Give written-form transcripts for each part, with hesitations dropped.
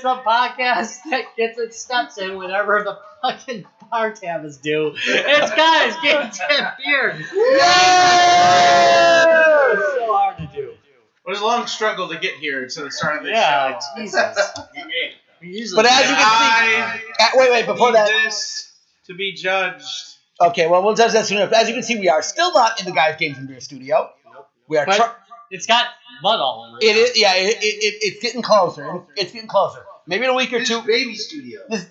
It's a podcast that gets its steps in whenever the fucking bar tab is due. It's Guys, Games, and Beer. Yeah! It's so hard to do. It was a long struggle to get here to the start of this Yeah, show. Jesus. But as you can see, wait, before that. This to be judged. Okay, well, we'll judge that soon enough. As you can see, we are still not in the Guys, Games, and Beer studio. We are. It's got mud all over it. It is. Yeah, it's getting closer. It's getting closer. Maybe in a week or two. Baby studio. This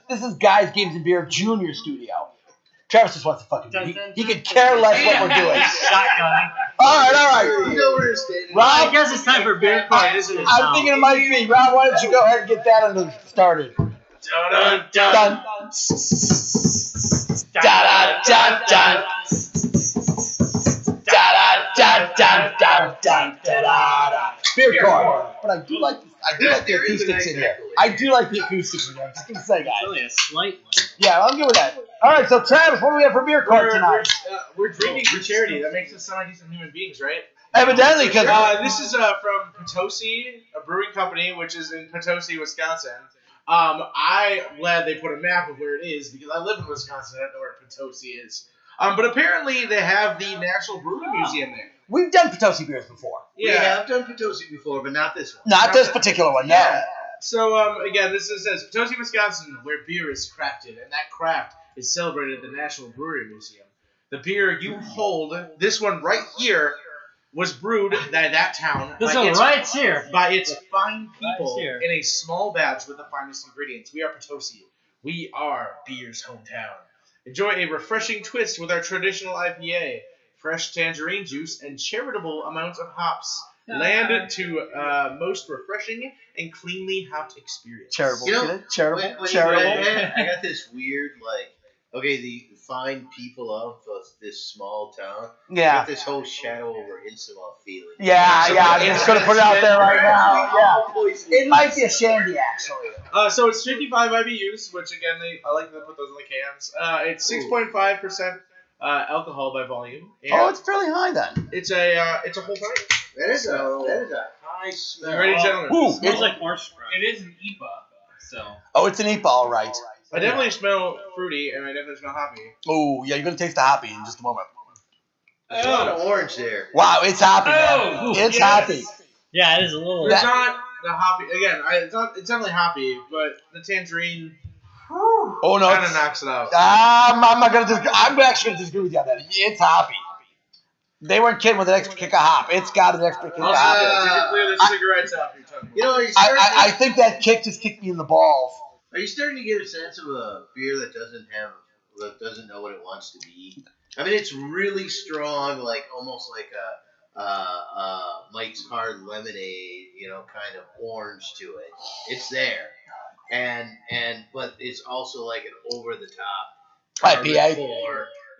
is Guys, Games, and Beer Junior studio. Travis just wants to fucking do it. He could care less what we're doing. Shotgunning. All right. You know where it's standing. Rob, I guess it's time for beer court, isn't it? I'm thinking it might be. Rob, why don't you go ahead and get that started? Dun, dun, dun. Done. Da-da-da-da. Da-da-da-da-da-da-da-da. Beer court. But I do like the acoustics in here. I'm just gonna say, guys. Really a slight one. Yeah, I'm good with that. All right, so Travis, what do we have for beer court tonight? We're drinking for charity. That makes us sound like decent human beings, right? Evidently, because this is from Potosi, a brewing company, which is in Potosi, Wisconsin. I'm glad they put a map of where it is because I live in Wisconsin. I don't know where Potosi is. But apparently they have the National Brewing Museum there. we've done Potosi beers before. We have done Potosi before, but not this one. Not this particular one, no. Yeah. So, again, this says Potosi, Wisconsin, where beer is crafted, and that craft is celebrated at the National Brewery Museum. The beer you hold, this one right here, was brewed at that town This one right here. by its fine people Right here. in a small batch with the finest ingredients. We are Potosi. We are beer's hometown. Enjoy a refreshing twist with our traditional IPA, fresh tangerine juice, and charitable amounts of hops. Land to most refreshing and cleanly hopped experience. Charitable. You know, Get it? Charitable. Wait, Charitable. I got this weird, the fine people of this small town. I Yeah. got this whole shadow over Innsmouth feeling. Yeah. I'm just going to put it out there right now. Yeah. It might be a shandy, actually. So it's 55 IBUs, which again, I like to put those in the cans. It's 6.5% alcohol by volume. And Oh, it's fairly high then. it's a whole pint. That is a high smell. You ready, gentlemen? Ooh, It smells like horse scrub. It is an IPA, so. Oh, it's an IPA, all right. I definitely smell fruity, and I definitely smell hoppy. Oh, yeah, you're going to taste the hoppy in just a moment. There's a lot of orange there. Wow, it's hoppy. Oh, It's yes. hoppy. Yeah, it is a little. It's not the hoppy. Again, it's definitely hoppy, but the tangerine Oh, no. kind of knocks it out. I'm not going to disagree. I'm actually going to disagree with you on that. It's hoppy. They weren't kidding with an extra kick of hop. It's got an extra kick of Also, hop. did you clear the cigarettes off your tongue? You know, I think that kick just kicked me in the balls. are you starting to get a sense of a beer that doesn't know what it wants to be? I mean, it's really strong, almost like a Mike's Hard Lemonade, kind of orange to it. It's there, but it's also like an over the top IPA.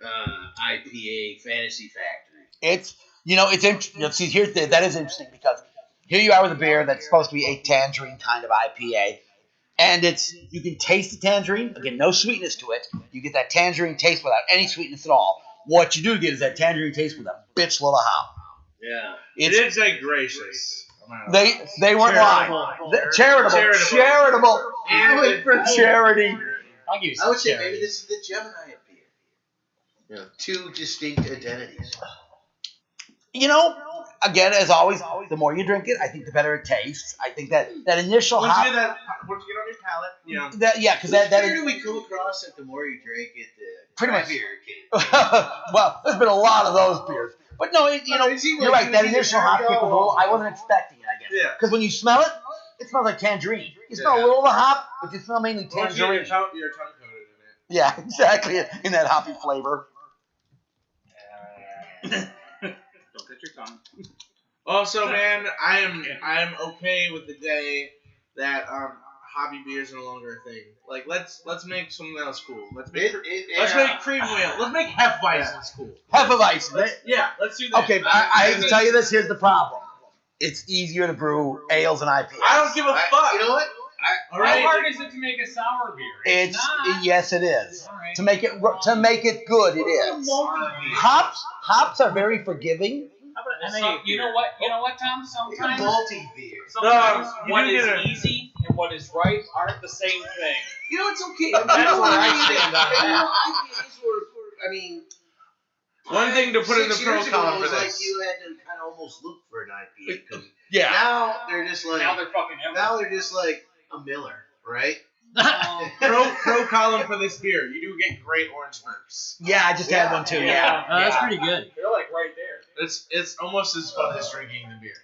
IPA Fantasy Factory. It's interesting. See, that is interesting because here you are with a beer that's supposed to be a tangerine kind of IPA, and you can taste the tangerine. Again, no sweetness to it. You get that tangerine taste without any sweetness at all. What you do get is that tangerine taste with a bitch little hop. Yeah. It did say gracious. They weren't lying. Charitable. And Good for charity. I'll give you some I would say cherry. maybe this is the Gemini of beer. Two distinct identities. Again, as always, the more you drink it, I think the better it tastes. I think that initial once hop. you get on your palate, Because that Where is do we come across that the more you drink it, the Pretty much. beer came? well, there's been a lot of those beers. But no, it seemed you're like right. That it was initial either hop kick Mario of roll, or- I wasn't expecting it, I guess. Yeah. Because when you smell it, it smells like tangerine. You smell a Yeah. little of the hop, but you smell mainly once you get tangerine. your tongue coated in it. Yeah, exactly. In that hoppy flavor. Don't touch your tongue. Also, man, I am okay with the day that hobby beers are no longer a thing. Like, let's make something else cool. Let's make cream wheel. Let's make Hefweizens cool. Hefeweizen. Yeah, let's do that. Okay, I have to tell you this. Here's the problem. It's easier to brew ales and IPAs. I don't give a fuck. You know what? All How right. hard is it to make a sour beer? Yes, it is. All right. To make it good, it is. Hops are very forgiving. How about you know what, Tom? Like a Sometimes malty beer. sometimes you what do is get a- easy and what is right aren't the same thing. You know, it's okay. That's where I stand on You know, that. IPAs were, I mean, One thing to put in the 6 pro years ago, column it for was like this. you had to kind of almost look for an IPA. 'Cause Yeah. now they're just like Now they're fucking a Miller, right? Pro column for this beer. You do get great orange burps. Yeah, I just had one too. Yeah. That's pretty good. They're like right there. It's almost as fun as drinking the beer.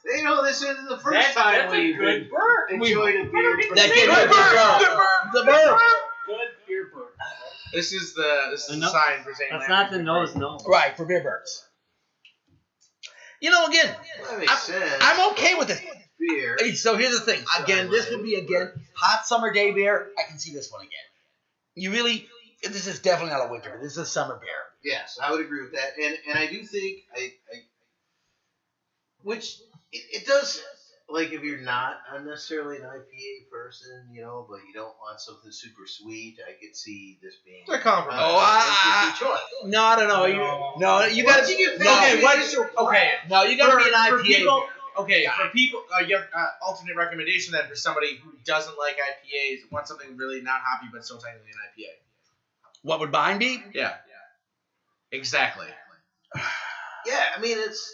You know, this isn't the first time That's a we've good burp. enjoyed a beer. That gave me a burp. The burp. Good beer burp. This is the sign for saying That's that. not the nose, no. Right, for beer burps. You know, again, That makes sense. I'm okay with it. Beer. Hey, so here's the thing. Again, this would be, hot summer day beer. I can see this one again. You really, this is definitely not a winter beer. This is a summer beer. Yes, I would agree with that, and I do think which it does, like, if you're not necessarily an IPA person, you know, but you don't want something super sweet, I could see this being They're compromised. Oh, interesting choice. No, I don't know. You got Once you get to. past Okay, the what? initial Okay. No, you got to be an For IPA. people, beer. okay, for people, you have alternate recommendation then for somebody who doesn't like IPAs, wants something really not hoppy but still technically an IPA. What would mine be? Yeah. Exactly. Yeah, I mean, it's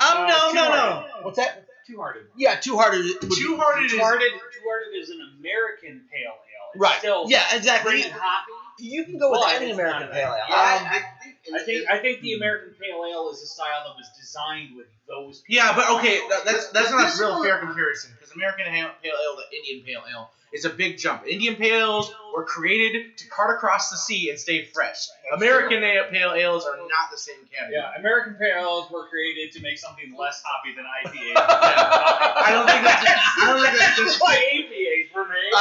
No. What's that? Two-hearted. Yeah, Two Hearted. Two-hearted is Two-hearted is an American pale ale. It's Right. Still Yeah, exactly. pretty hoppy. You can go with But any it's American not- Pale Ale. yeah, I think the American pale ale is a style that was designed with those people. Yeah, but okay, that's But not this a real one- fair comparison because American Pale Ale to Indian Pale Ale is a big jump. Indian Pale Ales were created to cart across the sea and stay fresh. American Pale Ales are not the same category. Yeah, American pale ales were created to make something less hoppy than IPAs. I don't think that's That's why APAs were made.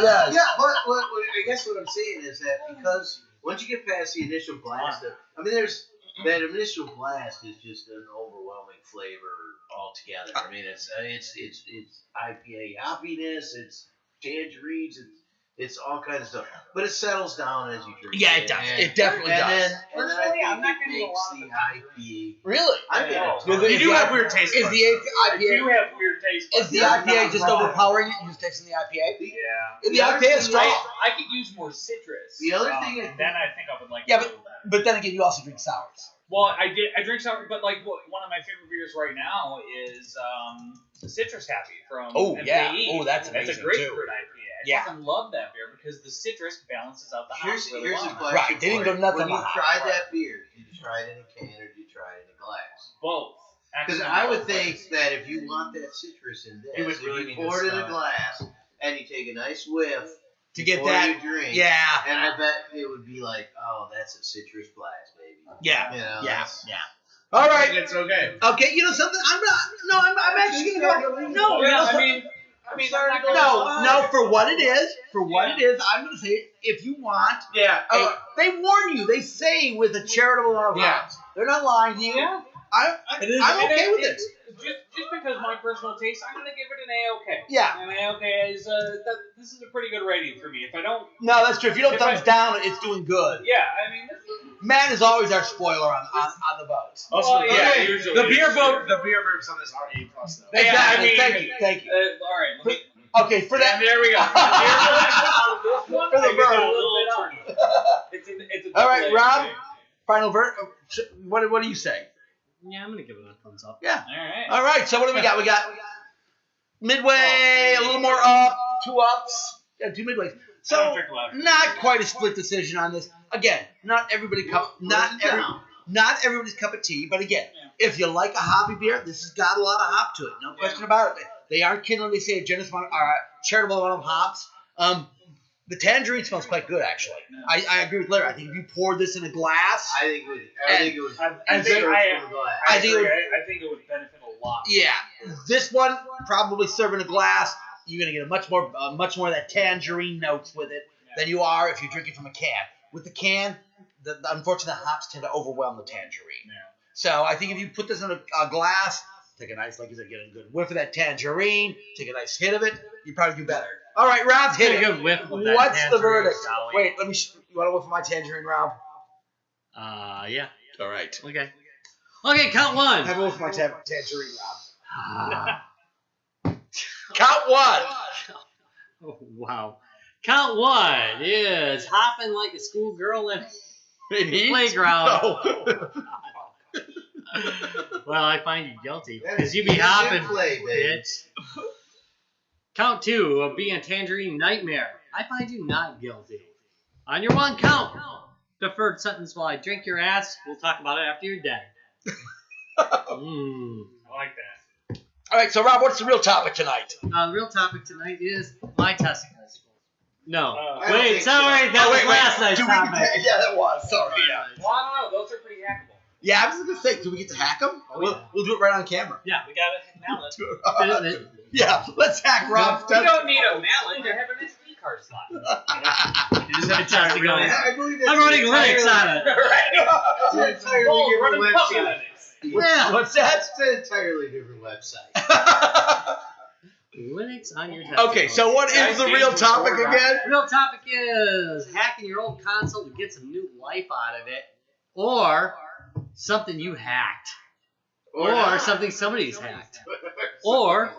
Yes. Yeah, but I guess what I'm saying is that because once you get past the initial blast, that initial blast is just an overwhelming flavor altogether. I mean, it's IPA hoppiness, it's tangerines, it's all kinds of stuff. But it settles down as you drink. Yeah, it does. It definitely does. And then Personally, I I'm not think it gonna makes go the along IPA. Really? I'm Yeah. gonna. You do have weird taste Is buds. the I do IPA have weird taste buds. is the That's IPA not just wrong. overpowering it? You just tasting the IPA? Yeah. The IPA is strong. I could use more citrus. The other thing is- then I think I would like Yeah, it a little better. But then again, you also drink sours. Well, I drink sour, but like one of my favorite beers right now is Citrus Happy from Oh, yeah. MKE. Oh, that's That's a amazing, great too. fruit IPA. I Yeah. fucking love that beer because the citrus balances out the Here's hops really a well. question. Right, they didn't for go you. nuts When on the you hop. tried that beer, did you try it in a can or did you try it in a glass? Both. Because Actually, I would both. think that if you want that citrus in this, You would if really you need pour to it in a smell it. glass and you take a nice whiff To get before that. you drink, Yeah. and I bet it would be like, oh, that's a citrus blast, baby. Yeah. You know, Yeah. that's- Yeah. All I right. think it's okay. Okay, you know something? I'm actually gonna go. No, you Yeah, know I something? mean, sorry I'm to not go- gonna- No, for what it is, I'm gonna say if you want, Yeah. they warn you. They say with a charitable amount of Yeah. hops. They're not lying to you. Yeah. I'm It is, okay and with it. Just because my personal taste, I'm gonna give it an A-OK. Yeah. An A-OK is this is a pretty good rating for me. If I don't, No, that's true. If you don't If thumbs I- down, it's doing good. yeah, I mean, this is, Matt is always our spoiler on the votes. Also, Well, yeah, okay. usually the beer burps on this are A+ though. Yeah, Exactly. I mean- Thank you. all right. Let me, Okay, for that. there we go. Out of this one, For the I give it a burn. little bit on. It's a All right, double Rob. A-OK. Final vert. What do you say? Yeah, I'm gonna give it a thumbs up. Yeah. All right. All right. So what do we got? We got midway, a little more up, 2 ups, and 2 midways. So Don't drink louder. not quite a split decision on this. Again, not everybody's cup of tea. But again, if you like a hoppy beer, this has got a lot of hop to it. No question about it. They aren't kidding when they say a generous amount, charitable amount of hops. The tangerine smells quite good, actually. I agree with Larry. I think if you poured this in a glass, I think it would. I think it would. and serve I- from the glass. I think it would- I think it would benefit a lot. yeah, this one probably serving a glass. You're gonna get much more of that tangerine notes with it than you are if you drink it from a can. With the can, the unfortunate hops tend to overwhelm the tangerine. Yeah. So I think if you put this in a glass, take a nice, like you said, get a good whiff of that tangerine, take a nice hit of it, you probably do better. All right, Rob, hit Take it. a good whiff of that What's the tangerine, verdict? Sally. Wait, let me. You want a whiff of my tangerine, Rob? Yeah. All right. Okay. Okay, count one. Have a whiff of my tangerine, Rob. Count one. Oh, wow. Count 1 is hopping like a schoolgirl in the playground. No. Well, I find you guilty That because is you be easy hopping, play, baby. bitch. Count 2 of being a tangerine nightmare. I find you not guilty. On your 1 count. Deferred sentence while I drink your ass. We'll talk about it after you're dead. I like that. All right, so Rob, what's the real topic tonight? The real topic tonight is my testicles. No. I don't Wait, think sorry. so. That was last night's Do we topic. yeah, that was. Sorry. Yeah. Well, I don't know. Those are pretty hackable. Yeah, I was gonna say, do we get to hack them? We'll do it right on camera. Yeah. We got a mallet. Yeah, let's hack Rob's You testicles. don't need a mallet. They have an SD card slot. You just have to test it going. I believe that's I'm running entirely- Linux on it. That's an entirely Oh, different running puppy website. Linux. Yeah. What's that? That's an entirely different website. Linux on your testicles. Okay, so what is the real topic again? Real topic is hacking your old console to get some new life out of it, or something you hacked, or not. something somebody's hacked, or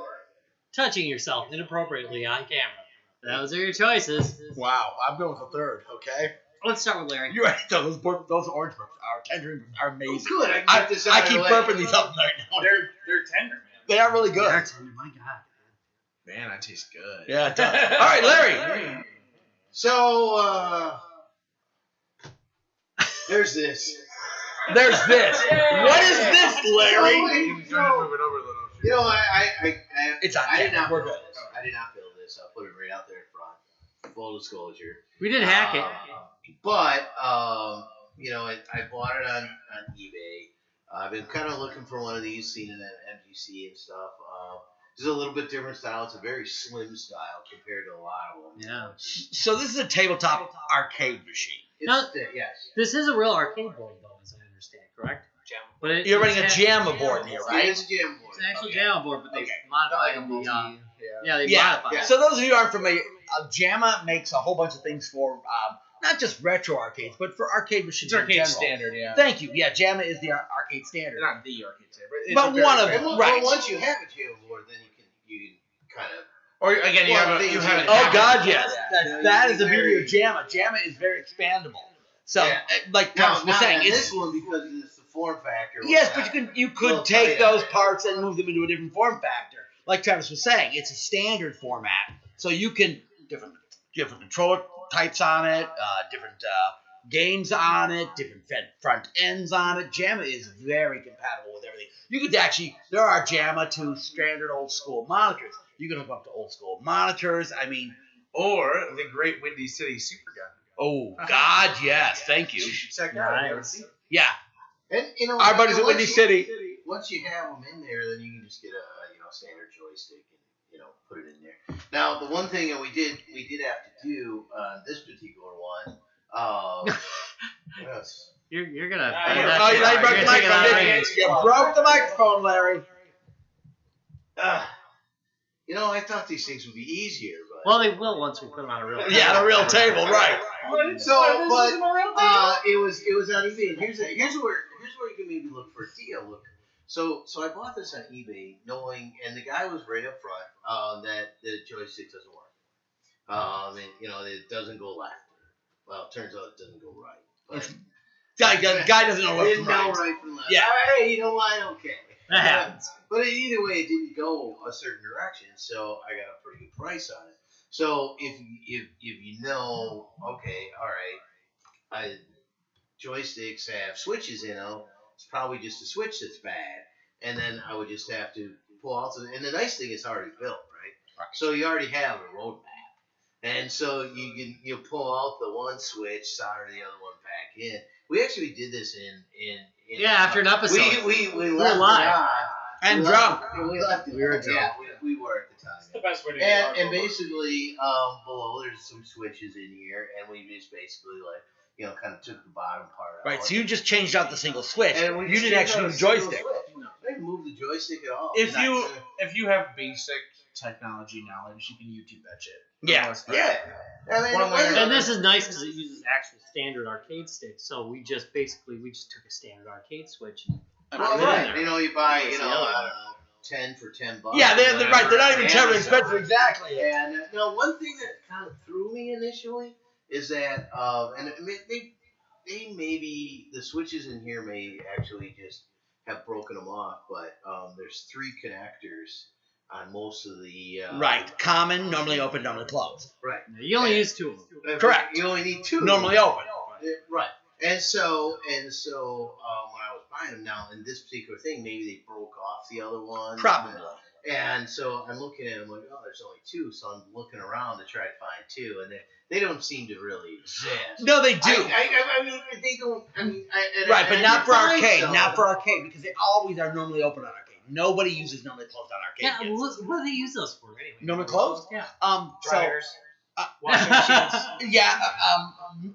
touching yourself inappropriately on camera. Those are your choices. Wow, I'm going with the third. Okay. Let's start with Larry. You're right. Those orange burps, our tangerine burps are amazing. Good. I can I, get this I out of keep the way. burping these up right now. They're tender, man. They are really good. Bartender, my God. Man, that tastes good. Yeah, it does. All right, Larry. So, there's this. There's this. What is this, Larry? You can go ahead and move it over a little. You know, I It's on I did camera. not We're build good. this. I did not build this. I'll put it right out there in front. Full disclosure. We did hack it. But you know, I bought it on eBay. I've been kind of looking for one of these, seen it at MGC and stuff. This is a little bit different style. It's a very slim style compared to a lot of them. Yeah. So this is a tabletop arcade machine. It's, No. yes. This is a real arcade board, though, as I understand, correct? Jam. But it, You're running a it's JAMA board here, right? It's a jam board. It's an actual Okay. JAMA board, but they Okay. modified Like a the. multi- Yeah, they Yeah. modified it. So those of you who aren't familiar, JAMA makes a whole bunch of things for not just retro arcades, but for arcade machines It's in arcade general. standard, yeah. Thank you. Yeah, JAMA is the arcade standard. Not the arcade standard, but, it's But a very one of fair- them. And Right. once you have a jam board, then you can kind of. Or again, you Well, have things you have you- an Oh app. God, yes. Yeah, That is the very- beauty of JAMA. JAMA is very expandable. So, Yeah. like Now, Thomas was not saying, on it's this one because it's the form factor. yes, but you could Well, take yeah. those parts and move them into a different form factor. Like Travis was saying, it's a standard format, so you can different controller types on it, different games on it, different front ends on it. JAMA is very compatible with everything. You could actually there are JAMA to standard old school monitors. You can hook up to old school monitors. I mean, Or the Great Windy City Super Gun. oh God, yes, thank you. You should check it out. If you haven't Nice. seen it. Yeah, And you know, our buddies at once Windy you- City. Once you have them in there, then you can just get a standard joystick and put it in there. Now, the one thing that we did have to do on this particular one. What else? You're gonna. Oh, You that's- broke the you're gonna take it microphone, out of didn't range. you? You broke the microphone, Larry. I thought these things would be easier, but Well, they will once we put them on a real. Yeah, on a real table, right? it was on eBay. And here's where you can maybe look for a deal. Look, so I bought this on eBay, knowing, and the guy was right up front that the joystick doesn't work. And it doesn't go left. Well, it turns out it doesn't go right. But Guy doesn't know I what didn't from know right. right from left. Yeah. Hey, you know what? Okay. That happens. But either way, it didn't go a certain direction, so I got a pretty good price on it. So if you know, okay, all right, joysticks have switches in them. It's probably just a switch that's bad, and then I would just have to pull out. And the nice thing is already built, right? So you already have a roadmap, and so you pull out the one switch, solder the other one back in. We actually did this in Yeah, after an episode. we were left it live. on. And We drunk. left- We left it. We were on. drunk. Yeah, we were at the time. It's the best way to And do it. basically, below there's some switches in here, and we just basically kind of took the bottom part out. Right, so you just changed out the single switch. And we You just didn't changed actually out do a the single joystick. switch. I didn't move the joystick at all. If you have basic technology knowledge, you can YouTube that shit. Yeah. Yeah. I mean, One way or it And another. this is nice because it uses actual standard arcade sticks. So we just took a standard arcade switch. Well, Yeah. right. You buy, It's I the don't other know, 10 for $10. Yeah, they're right. They're not even And terribly so- expensive. Exactly. And no, one thing that kind of threw me initially is that, and I mean, they maybe the switches in here may actually just have broken them off, but there's 3 connectors on most of the Right. Common, normally open, normally closed. right. You only use 2 of them. Correct. You only need 2. Normally open. Right. And so when I was buying them now in this particular thing, maybe they broke off the other one. Probably. And so I'm looking at them like, oh, there's only 2. So I'm looking around to try to find 2, and they don't seem to really exist. No, they do. I mean, they don't. I mean, Right, but not for find arcade. some. Not for arcade because they always are normally open on arcade. Nobody uses normally closed on arcade. Yeah, what do they use those for anyway? Normally closed? Yeah. Dryers. Washing machines. Yeah,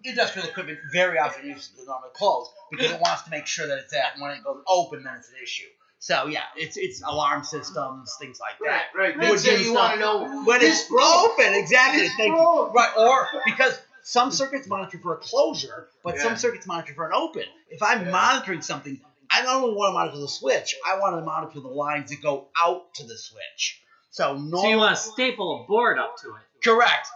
industrial equipment very often uses the normally closed because it wants to make sure that it's at when it goes open, then it's an issue. So yeah, it's alarm systems, things like that. Right. Would So you you want to know when it's open, exactly. It's Thank you. broke. Right, or because some circuits monitor for a closure, but some Yeah. circuits monitor for an open. If I'm monitoring something, I don't only want to monitor the switch. I want to monitor the lines that go out to the switch. So So you want to staple a board up to it. correct,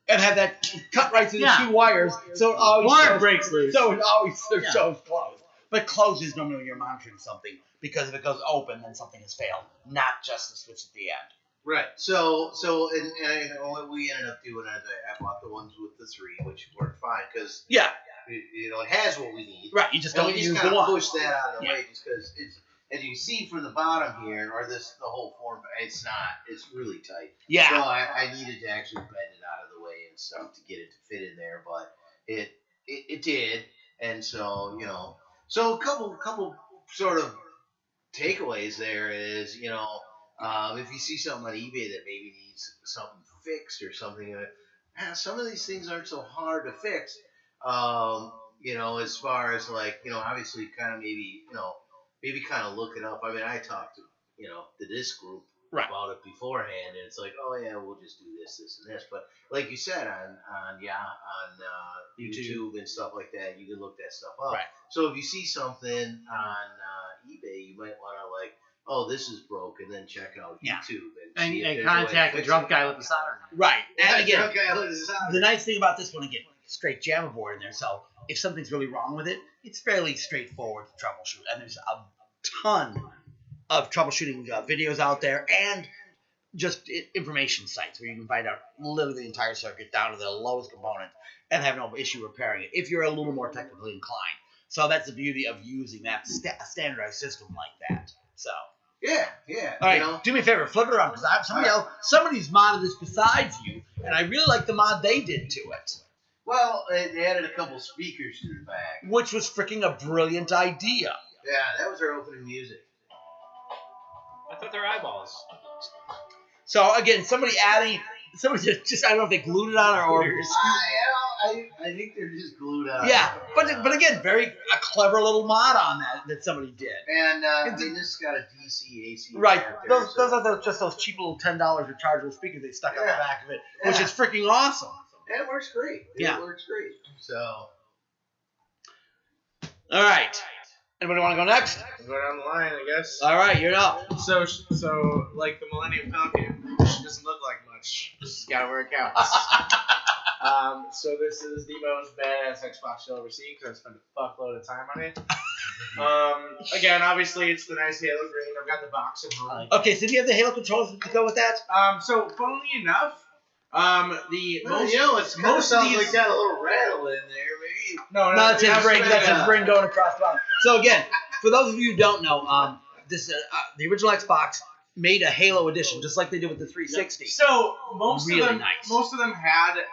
and have that cut right through the Yeah. 2 wires, so it always Board shows, breaks loose. so it always Yeah. shows closed. But closed is normally when you're monitoring something because if it goes open, then something has failed, not just the switch at the end. Right. So what we ended up doing is I bought the ones with the 3, which worked fine because Yeah, it has what we need. right. You just And don't we use just the kind of one. push that out of the Yeah. way just because it's, as you can see from the bottom here, or the whole form, it's really tight. Yeah. So I needed to actually bend it out of the way and stuff to get it to fit in there, but it did. And so, so a couple sort of takeaways there is, if you see something on eBay that maybe needs something fixed or something, some of these things aren't so hard to fix. As far as like, obviously kind of maybe kind of look it up. I mean, I talked to, the disc group Right. about it beforehand, and it's like, oh yeah, we'll just do this, and this. But like you said on YouTube and stuff like that, you can look that stuff up. Right. So if you see something on eBay, you might want to like, oh, this is broken, then check out Yeah. YouTube And, see if and there's a way to contact the fix drunk it. guy with the soldering iron. Right. Yeah, And again, drunk guy with his soldering the nice thing about this one, again, straight JAMA board in there, so if something's really wrong with it, it's fairly straightforward to troubleshoot. And there's a ton of troubleshooting videos out there and just information sites where you can find out literally the entire circuit down to the lowest component and have no issue repairing it if you're a little more technically inclined. So that's the beauty of using that standardized system like that. So, Yeah. all right, do me a favor, flip it around because somebody's modded this besides you, and I really like the mod they did to it, Well, they added a couple speakers to the back. which was freaking a brilliant idea. Yeah, that was our opening music. I thought they're eyeballs. So again, somebody just I don't know if they glued it on or I think they're just glued on. yeah, but again, a clever little mod on that somebody did. And I mean, this has got a DC AC. Right, adapter, those so- are just those cheap little $10 rechargeable speakers they stuck on the Yeah. back of it, which Yeah. is freaking awesome. And it works great. Yeah. It works great. So All right, anybody want to go next? Go down the line, I guess. All right, you're up. So like the Millennium Falcon, she doesn't look like much. She's got where it counts. So this is the most badass Xbox you'll ever see because I spent a fuckload of time on it. Again, obviously it's the nice Halo green. I've got the box at home. Okay, so do you have the Halo controls to go with that? So funnily enough, it most kind of of sounds these like got a little rattle in there, maybe. no, No, that's his that's ring. the- That's his ring going across the bottom. So again, for those of you who don't know, this the original Xbox made a Halo edition, just like they did with the 360. So most Really of them, nice. most of them had a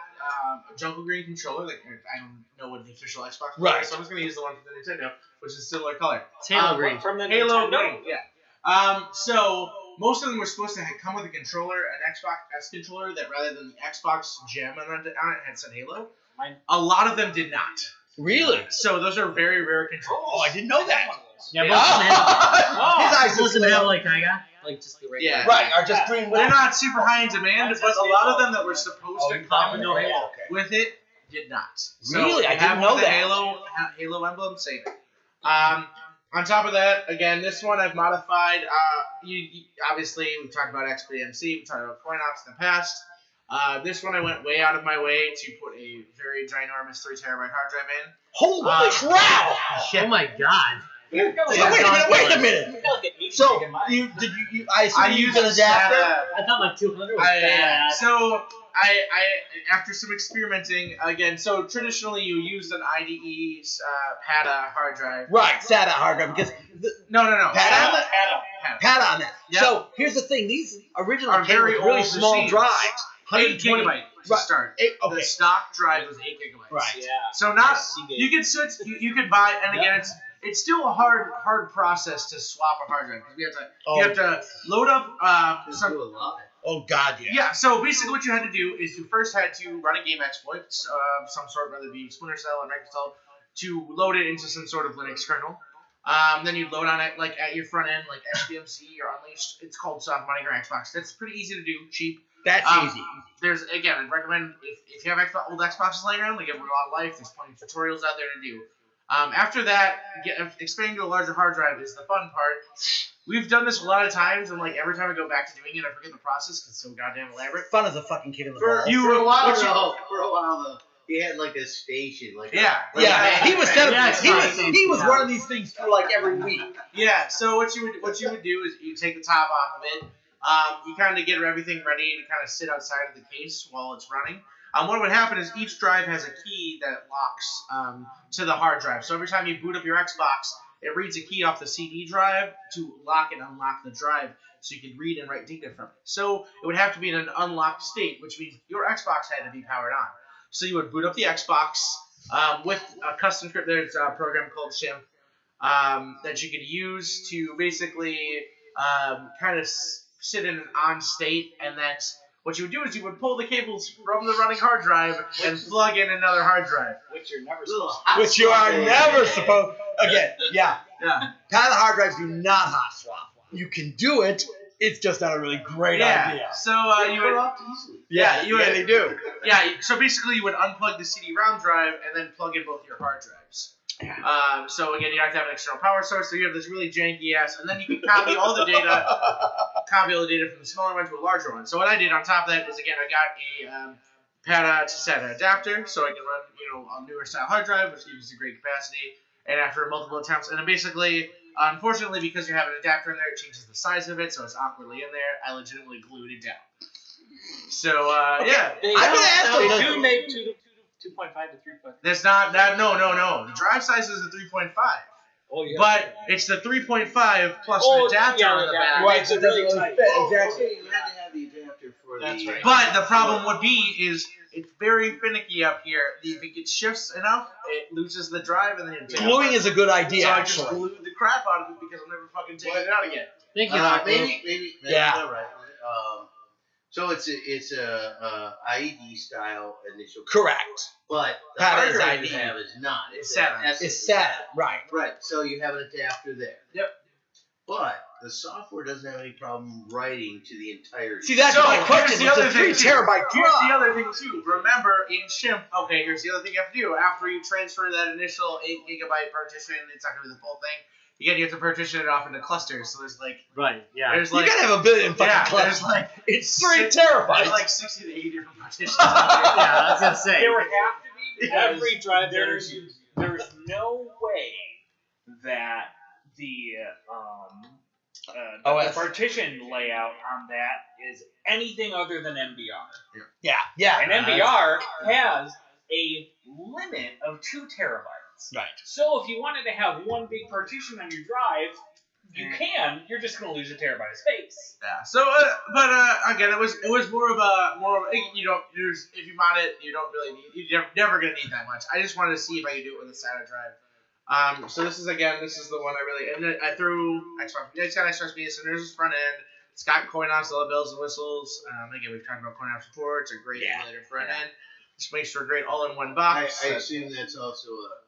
Jungle Green controller. Like I don't know what the official Xbox was, Right. so I'm just gonna use the one from the Nintendo, which is similar color. It's Halo green. From the Halo Nintendo? Green, yeah. So most of them were supposed to come with a controller, an Xbox S controller that rather than the Xbox gem on it had said Halo. A lot of them did not. Really? So those are very rare controllers. Oh, I didn't know that. Yeah, Yeah. most of them have, His eyes most of them just have lit like I got like just the regular. Yeah. Right, are just green. They're not super high in demand, but a lot of them that were supposed Oh, to you thought come no Halo. Okay. with it did not. So Really? if I you didn't have know the that. Halo emblem, save it. On top of that, again, this one I've modified. You obviously we've talked about XPMC, we've talked about CoinOps in the past. This one I went way out of my way to put a very ginormous 3 terabyte hard drive in. Holy crap! Oh my god. Wait a minute. So you I assume you used an adapter. I thought my 200 was bad. So I after some experimenting again. So traditionally you used an IDE's PATA hard drive. Right, SATA hard drive because No. PATA on that. Yep. So here's the thing: these originally Are came very with really old small machines. drives. 8 gigabyte to start. Okay. The stock drive was 8 gigabytes. Right. Yeah. So not you could switch. You could buy, and again, it's still a hard process to swap a hard drive because you have to load up some. Do a lot. Oh God, yeah. Yeah. So basically, what you had to do is you first had to run a game exploit, some sort, whether it be Splinter Cell or Microsoft, to load it into some sort of Linux kernel. Then you load on it like at your front end, like SBMC or Unleashed. It's called Soft Running or Xbox. That's pretty easy to do, cheap. That's easy. There's again, I'd recommend if you have old Xboxes laying around, they give them a lot of life. There's plenty of tutorials out there to do. After that, expanding to a larger hard drive is the fun part. We've done this a lot of times, and like every time I go back to doing it, I forget the process because it's so goddamn elaborate. Fun as a fucking kid in the For ball. a while though, he had like a station, like Yeah. He was set up. Yeah, he was running these things through like every week. Yeah. So what you would do is you take the top off of it. You kind of get everything ready to kind of sit outside of the case while it's running. What would happen is each drive has a key that locks to the hard drive. So every time you boot up your Xbox, it reads a key off the CD drive to lock and unlock the drive so you can read and write data from it. So it would have to be in an unlocked state, which means your Xbox had to be powered on. So you would boot up the Xbox with a custom script. There's a program called Shimp that you could use to basically kind of sit in an on state, and then what you would do is you would pull the cables from the running hard drive and plug in another hard drive. Which you're never supposed Which you are never supposed. Again, yeah. Yeah. PATA hard drives do not hot swap. You can do it. It's just not a really great idea. So you would. Yeah, you would, they do. Yeah. So basically, you would unplug the CD-ROM drive and then plug in both your hard drives. So again, you have to have an external power source. So you have this really janky ass, and then you can copy all the data from the smaller one to a larger one. So what I did on top of that is again, I got a PATA to SATA adapter, so I can run a newer style hard drive, which gives you great capacity. And after multiple attempts, and then basically, unfortunately, because you have an adapter in there, it changes the size of it, so it's awkwardly in there. I legitimately glued it down. So yeah, They do make 2.5 to 3.5. that's not that. No. The drive size is a 3.5. Oh yeah. But it's the 3.5 plus an adapter on the back. Right, so it doesn't really fit. Exactly. You had to have the adapter for That's right. But the problem would be is it's very finicky up here. If it gets shifts enough, it loses the drive and then it Gluing is a good idea, So I just actually. glued the crap out of it because I'm never fucking taking it out again. Thank you, Marco. Maybe Yeah. that's right. So it's a IED style initial, Correct. but the PATA hard is drive you IED. have is not. It's SATA. It's SATA. Right. Right. So you have an adapter there. Yep. But the software doesn't have any problem writing to the entire. See, that's So, my here's question. the It's other a thing, 3 too. terabyte Here's the drive. other thing too. Remember in Shimp, okay, here's the other thing you have to do. After you transfer that initial 8 gigabyte partition, it's not gonna be the full thing. Again, you have to partition it off into clusters. So there's like Right, yeah. there's You like gotta have a billion fucking yeah, clusters. there's like It's 3 there's terabytes. like 60 to 80 different partitions. Yeah, I was gonna say. There would have to be Because every drive. There's no way that the OS. partition layout on that is anything other than MBR. Yeah. And MBR has a limit of 2 terabytes. Right. So if you wanted to have one big partition on your drive, you can. You're just going to lose a terabyte of space. Yeah. So, again, it was more of a you don't if you mod it, you don't really need you're never gonna need that much. I just wanted to see if I could do it with a SATA drive. So this is the one I really and then I threw Xbox. It's got Xbox Media Center. There's one end. It's got CoinOps, all the bells and whistles. Again, we've talked about CoinOps before. It's a great emulator front end. Just makes for a great all-in-one box. I assume that's also a.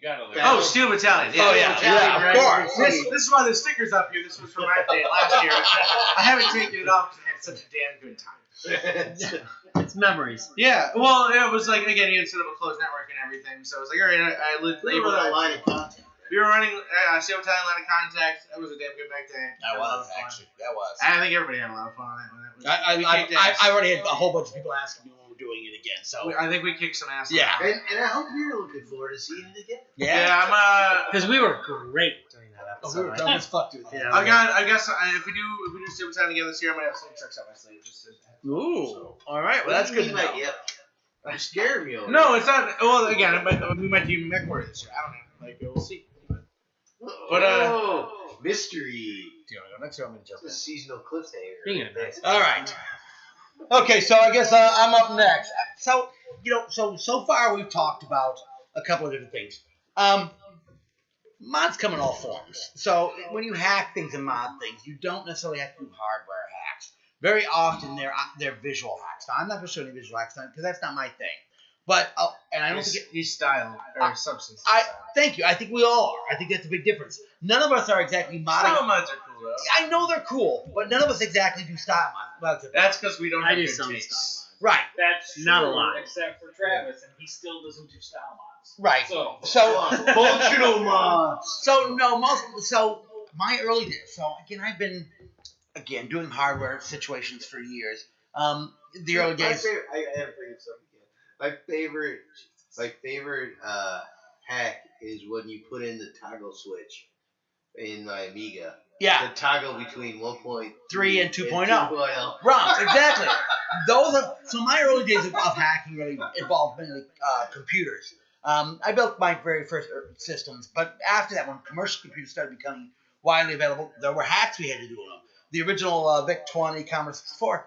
You gotta learn. Oh, Steel Battalion. Oh, yeah. Battalion, Yeah, of course. This is why the sticker's up here. This was from my day last year. I haven't taken it off because I had such a damn good time. It's memories. Yeah, well, it was like, again, you had set up a closed network and everything, so I was like, all right, I lived We were on a line of contact. We were running Steel Battalion line of contact. That was a damn good back day. That was, actually. That was. I think everybody had a lot of fun on that one. That was, we I kicked ass. already had a whole bunch of people asking me when we're doing it again. So I think we kicked some ass. Yeah. On that. And I hope you're looking forward to seeing it again. Yeah, I'm Because we were great during that Oh, episode. we were dumb as fuck doing that. Yeah. I guess if we do Steel Battalion again this year, I might have some tricks up my sleeve. Ooh. All right. Well, that's What do good you to mean know. by yep? You scared me over No, it's not. Well, again, we might do mech warrior this year. I don't know. Like, we'll see. But, mystery. Do you want to go next or I'm going to jump The in? seasonal cliffhanger. Being a nice- All right. Okay, so I guess I'm up next. So, so far we've talked about a couple of different things. Mods come in all forms. So when you hack things and mod things, you don't necessarily have to do hardware hacks. Very often they're visual hacks. Now, I'm not going to show any visual hacks because that's not my thing. But and I don't think he's style or substance. thank you. I think we all are. I think that's a big difference. None of us are exactly modding. Style mods are cool though. I know they're cool, but none of us exactly do style mods. That's because we don't I have do good some taste. style Right. That's true, Not a lot. except for Travis, and he still doesn't do style mods. Right. So Functional mods. So my early days. So again, I've been doing hardware situations for years. The early days. I have to bring this up again. My favorite hack is when you put in the toggle switch in my Amiga. Yeah. The toggle between 1.3 3 and 2.0. 2.0. ROMs, exactly. So my early days of hacking really involved mainly computers. I built my very first systems, but after that, when commercial computers started becoming widely available, there were hacks we had to do on them. The original VIC-20 Commodore 64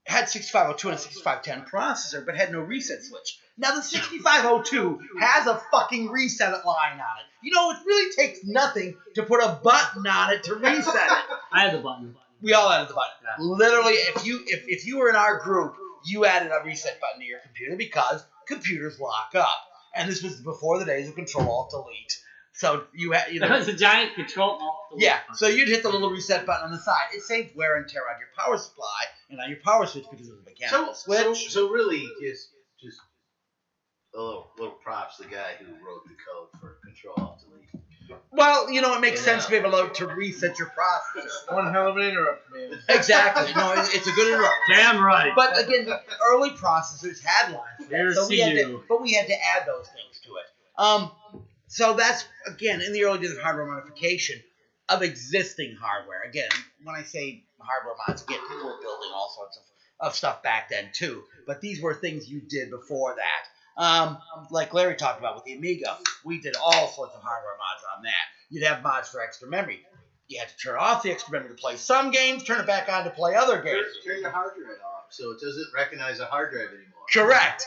had 6502 and a 6510 processor, but had no reset switch. Now the 6502 has a fucking reset line on it. You know, it really takes nothing to put a button on it to reset it. I had the button. We all added the button. Yeah. Literally, if you were in our group, you added a reset button to your computer because computers lock up. And this was before the days of Control-Alt-Delete. So you had, That was a giant control. yeah. So you'd hit the little reset button on the side. It saved wear and tear on your power supply and on your power switch because it was a mechanical switch. So really, just a little props to the guy who wrote the code for Control-Alt-Delete. Well, it makes sense to be able to reset your processor. One hell of an interrupt, man. Exactly. No, it's a good interrupt. Damn right. But again, the early processors had lines for that, There's so we had you. to add those things to it. So that's again in the early days of hardware modification of existing hardware. Again, when I say hardware mods, again, people were building all sorts of stuff back then too. But these were things you did before that. Like Larry talked about with the Amiga, we did all sorts of hardware mods on that. You'd have mods for extra memory. You had to turn off the extra memory to play some games, turn it back on to play other games. Turn the hard drive off so it doesn't recognize a hard drive anymore. Correct.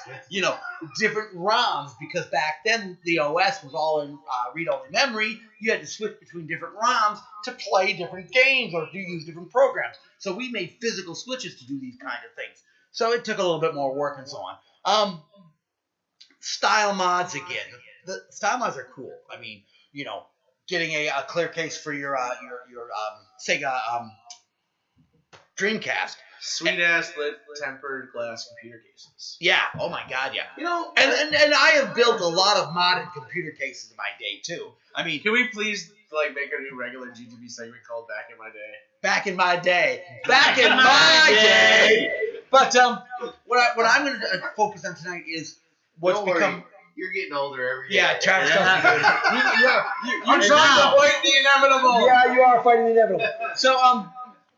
Different ROMs, because back then the OS was all in read-only memory. You had to switch between different ROMs to play different games or to use different programs. So we made physical switches to do these kind of things. So it took a little bit more work and so on. Style mods again. The style mods are cool. I mean, getting a clear case for your Sega Dreamcast. Sweet ass lit tempered glass computer cases. Yeah. Oh my God. Yeah. And And I have built a lot of modded computer cases in my day too. I mean, Can we please make a new regular G2B segment called Back in My Day? back in my day. Back in my day. But what I'm going to focus on tonight is what's don't worry, become. you're getting older every day. Yeah, Travis Yeah. tells me. You're And trying now- to avoid the inevitable. Yeah, you are fighting the inevitable. So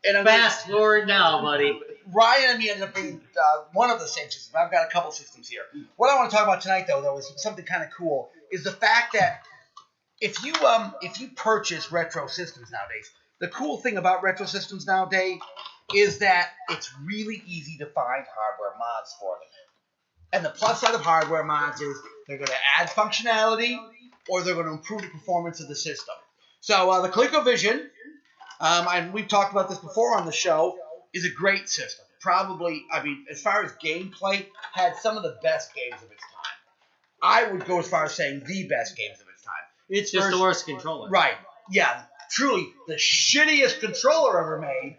and I'm Fast forward now, buddy. Ryan and me ended up being one of the same systems. I've got a couple systems here. What I want to talk about tonight, though, is something kind of cool. Is the fact that if you purchase retro systems nowadays, the cool thing about retro systems nowadays is that it's really easy to find hardware mods for them. And the plus side of hardware mods is they're going to add functionality or they're going to improve the performance of the system. So the ColecoVision, and we've talked about this before on the show, is a great system. Probably, as far as gameplay, had some of the best games of its I would go as far as saying the best games of its time. It's Just the first- worst controller. Right. Yeah. Truly, the shittiest controller ever made,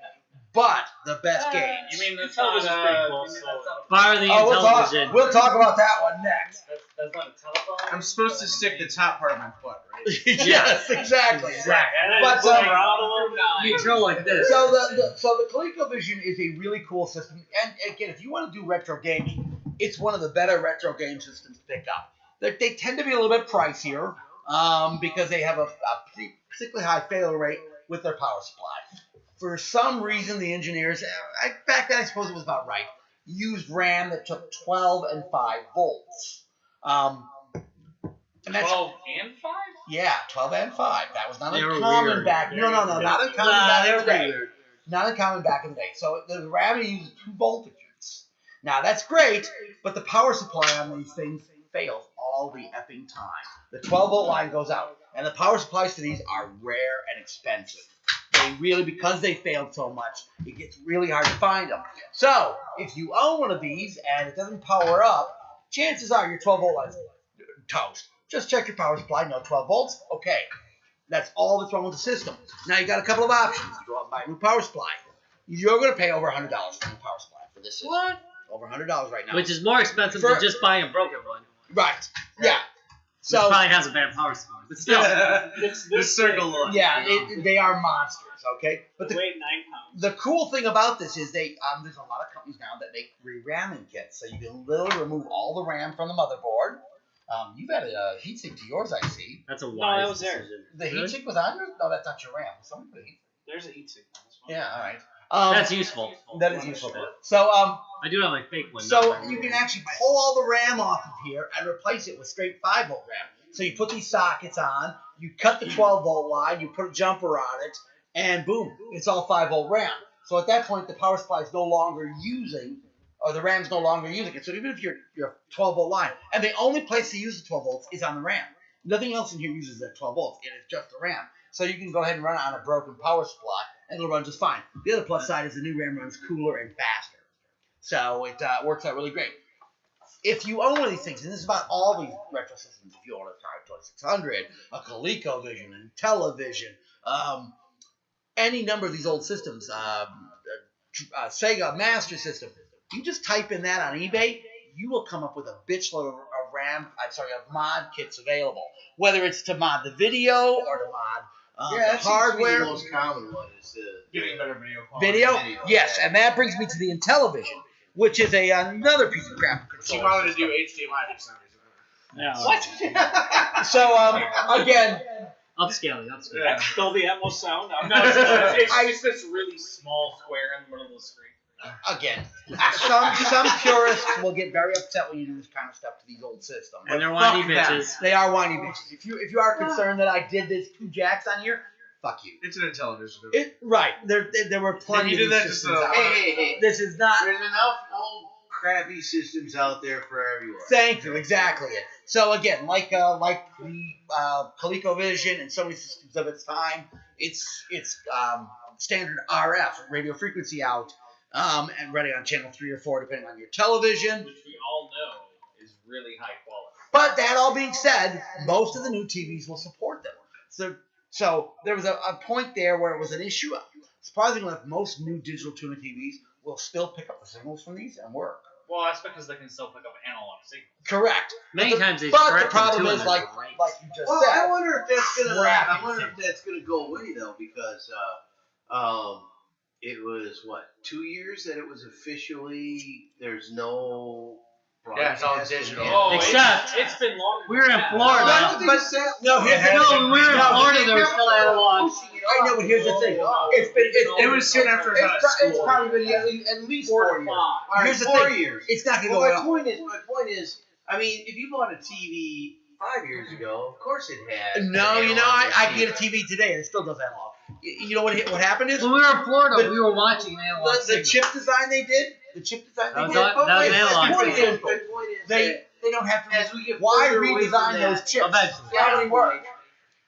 but the best game. You mean that's Intellivision's not pretty close, that's so- not Bar the Oh, Intellivision. we'll talk about that one next. That's not a telephone. I'm supposed to stick the top part of my foot, right? Yes, exactly. But, But around a little You control like this. So the ColecoVision is a really cool system, and again, if you want to do retro gaming, it's one of the better retro game systems to pick up. They tend to be a little bit pricier because they have a particularly high failure rate with their power supply. For some reason, the engineers, back then I suppose it was about right, used RAM that took 12 and 5 volts. And that's 12 and 5? yeah, 12 and 5. That was not They were uncommon weird. back. No, not uncommon Nah, back they in were the day. pretty weird. Not uncommon back in the day. So the RAM uses 2 voltages. Now that's great, but the power supply on these things fails all the effing time. The 12 volt line goes out, and the power supplies to these are rare and expensive. They really, because they failed so much, it gets really hard to find them. So if you own one of these and it doesn't power up, chances are your 12 volt line's toast. Just check your power supply. No 12 volts. Okay. That's all that's wrong with the system. Now you got a couple of options. You go out and buy a new power supply. You're going to pay over $100 for a new power supply for this system. What? Over $100 right now. Which is more expensive For- than just buying a broken one. Right. Yeah. Which So probably has a bad power supply. But still. The circle look. yeah, they are monsters. Okay. But Weight 9 pounds. the cool thing about this is there's a lot of companies now that make re-ramming kits, so you can literally remove all the RAM from the motherboard. You've added a heatsink to yours, I see. That's a wise No, that was there. decision. The Really? heatsink was on yours? No, that's not your RAM. Somebody put a heat. There's a heat sink on this one. Yeah, all right. That's useful. That is useful. So I do have my fake one. So not my you real can one. actually pull all the RAM off of here and replace it with straight 5 volt RAM. So you put these sockets on, you cut the 12 volt line, you put a jumper on it, and boom, it's all 5 volt RAM. So at that point, the power supply is no longer using, or the RAM's no longer using it. So even if you're 12 volt line, and the only place to use the 12 volts is on the RAM. Nothing else in here uses that 12 volts. It is just the RAM. So you can go ahead and run it on a broken power supply, and it'll run just fine. The other plus side is the new RAM runs cooler and faster. So it works out really great. If you own one of these things, and this is about all these retro systems, if you own a Atari 2600, a ColecoVision, an Intellivision, any number of these old systems, Sega Master System, you just type in that on eBay, you will come up with a bitch load of mod kits available. Whether it's to mod the video or to mod Yeah, the that hardware. seems to be the most common one is Getting better video quality. Video? Yes, and that brings me to the Intellivision, which is another piece of crap She controller. wanted to do HDMI for some reason. Yeah. What? So, again, Upscaling. Yeah. Dolby Atmos sound. I'm No, not. it's just this really small square in the middle of the screen. again, some purists will get very upset when you do this kind of stuff to these old systems. And they're whiny Fuck them. bitches. They are whiny bitches. If you are concerned that I did this 2 jacks on here, fuck you. It's an Intellivision. Right. There were plenty you of did these that just systems so- out Hey, there. hey. This is not. There's enough old crappy systems out there for everyone. Thank you. Exactly it. So again, like the ColecoVision and so many systems of its time, it's standard RF radio frequency out, and running on channel 3 or 4 depending on your television. Which we all know is really high quality. But that all being said, most of the new TVs will support them. So there was a point there where it was an issue. Surprisingly enough, most new digital tuner TVs will still pick up the signals from these and work. Well, that's because they can still pick up analog signals. Correct. Many times they But the correct them problem too, is, and like they're right. you just Well, said. I wonder if that's gonna go away though, because it was what 2 years that it was officially there's no. Yeah, it's all broadcast digital. yet. Oh, Except- it's been longer. We were in than that. Florida. Why don't they just say- No, here's No, when we were in No, Florida, there was still analog. I know, but here's the thing. It's been It was soon after I was out of it's school. probably been at least 4 years. 5. All right, Here's the 4 thing. years. It's not going to Well, go my well. point is, I mean, if you bought a TV 5 years ago, of course it had. No, an I analog can get a TV today and it still does analog. You know what happened is When we were in Florida, The- we were watching analog the signals. chip design they did. That was did. that was analog The point signal. is, The point is they don't have to. as we get Why further away from redesign that- those chips? Eventually. They already work.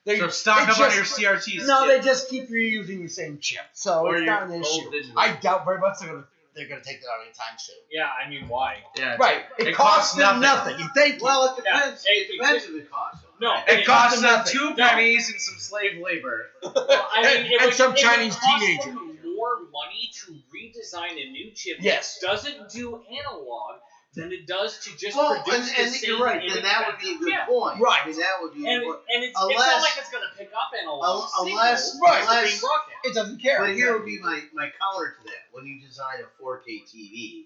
They, So stock they up on just- your CRTs. No, they just keep reusing the same chip, so Or it's your not an old issue. digital. I doubt very much they're going to they're gonna take that out anytime soon. Yeah, I mean, why? Yeah. Right. It costs them nothing. You think? Well, it depends. Yeah. It depends if it costs them. No, It costs them nothing. 2 pennies and some slave labor. Well, I mean, it And would, some it Chinese would cost teenager. them more money to redesign a new chip Yes. that doesn't do analog than it does to just Well, produce the and same you're right. Then that would be a good Yeah. point. Right. I mean, that would be a And, good point. and it's not Unless- like it's going to pick up analog unless- signals right, for being unless- broadcast. It doesn't care. But here would be my counter to that. When you design a 4K TV,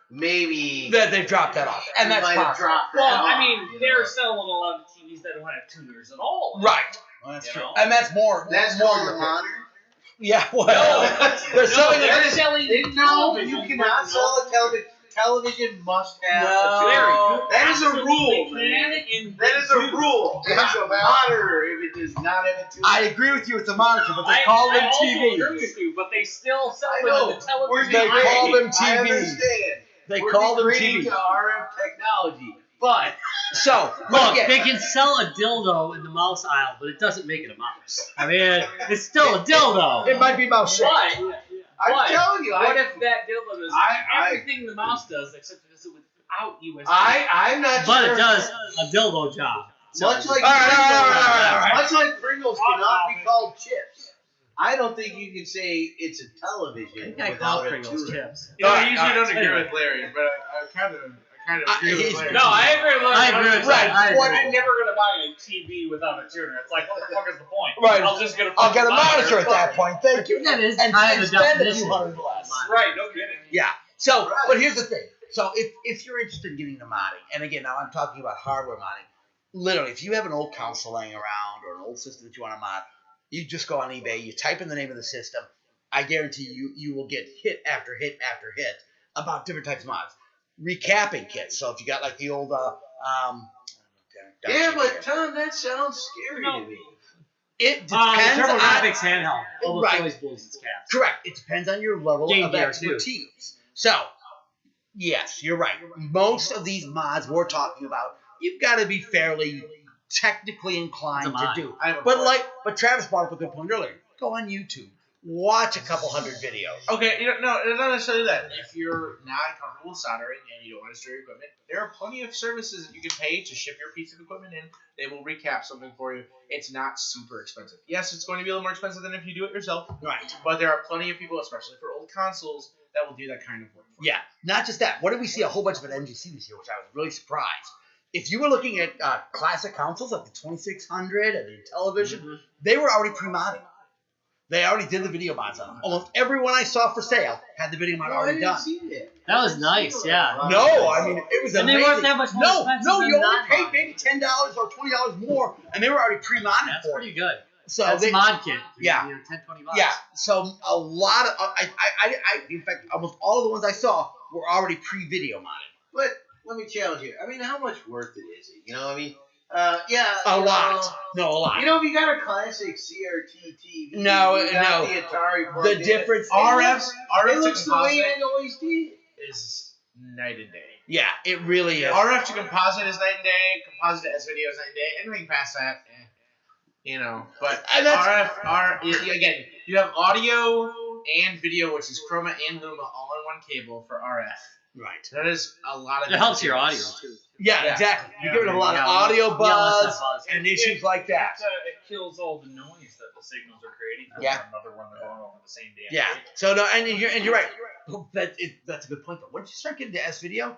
maybe that they've dropped that off, and you that's might have possible. dropped that Well, off, I mean, you they're know. selling a lot of TVs that don't have tuners at all. Right. Well, that's You true. know? And that's more. That's more called your a pick. monitor. Yeah. Well, they're No, selling they're it. selling No, television. you cannot sell a television. Television must have No. a Very tuner. good. That is a Absolutely rule, can, man. and That is a they do. rule. It is a monitor if it does not have a tuner. I agree with you. It's a monitor, but they I call them also TVs. agree with you, but they still sell I them know. in the television. We're They call them I TVs. understand. They We're call them degrading TVs. to RF technology, but So, Look, yeah. they can sell a dildo in the mouse aisle, but it doesn't make it a mouse. I mean, it's still a dildo. It might be mouse shaped. But I'm But telling you, what if that dildo does I- everything the mouse does, except it does it without USB? I'm not But sure. it does a dildo job. Much like All right, Pringles, all right. much like Pringles cannot be called chips. I don't think you can say it's a television I call without a Pringles tuner. chips. You know, I Alright, usually don't alright. agree with Larry, but I kind of agree with he's- Larry. No, I agree with I agree with Right. that. I What- agree. I'm never gonna buy a TV without a tuner. It's like, what the fuck is the point? Right. I'll just get a I'll get a fucking monitor at that point. Thank you. That is And kind of the spend a few definition. hundred less. Right, no kidding. Yeah. So, Right. but here's the thing. So, if you're interested in getting the modding, and again, now I'm talking about hardware modding. Literally, if you have an old console laying around or an old system that you want to mod, you just go on eBay, you type in the name of the system. I guarantee you will get hit after hit after hit about different types of mods. Recapping kits. So if you got like the old Yeah, but Tom, that sounds scary to me. it The depends on TurboGrafx handheld. All the Right. toys, bulls, its caps. correct. It depends on your level Game of Gear, expertise. So, yes, you're right. Most of these mods we're talking about, you've got to be fairly technically inclined It's a to mod. do. I have a But point. but Travis brought up a good point earlier. Go on YouTube, watch a couple hundred videos. Okay, no, it's not necessarily that. If you're not comfortable with soldering and you don't want to store your equipment, there are plenty of services that you can pay to ship your piece of equipment in. They will recap something for you. It's not super expensive. Yes, it's going to be a little more expensive than if you do it yourself, Right. but there are plenty of people, especially for old consoles, that will do that kind of work for you. Yeah. Not just that. What did we see a whole bunch of at NGC this year, which I was really surprised. If you were looking at classic consoles like the 2600 and the Intellivision, they were already pre-modded. They already did the video mods on them. Almost everyone I saw for sale had the video mod No, I already didn't done. see that. That was nice, yeah. No, I mean it was And they amazing. weren't that much more expensive no, than you only non-mod. paid maybe $10 or $20 more, and they were already pre-modded That's for pretty it. good. So That's they, mod kit. Yeah. You know, 10, 20 bucks. yeah. So a lot of I in fact almost all of the ones I saw were already pre-video modded. But let me challenge you. I mean, how much worth it is it? You know, I mean, yeah. A you lot. No, a lot. You know, if you got a classic CRT TV, No, you got no. the Atari. The plugged in, difference. RF It looks the way composite it always did. is night and day. Yeah, it really is. RF to composite is night and day. Composite to S video is night and day. Anything past that, you know. But And that's- again, you have audio and video, which is Chroma and Luma all in one cable for RF. Right. That is a lot of. It helps your audio, too. Yeah, Yeah. exactly. You're giving it a lot Yeah, of audio yeah, less buzz buzz. and issues like that. It kills all the noise that the signals are creating from Yeah. another one that's going over the same damn Yeah. tape. So no, and you're right. That's a good point. Though, once you start getting to S video,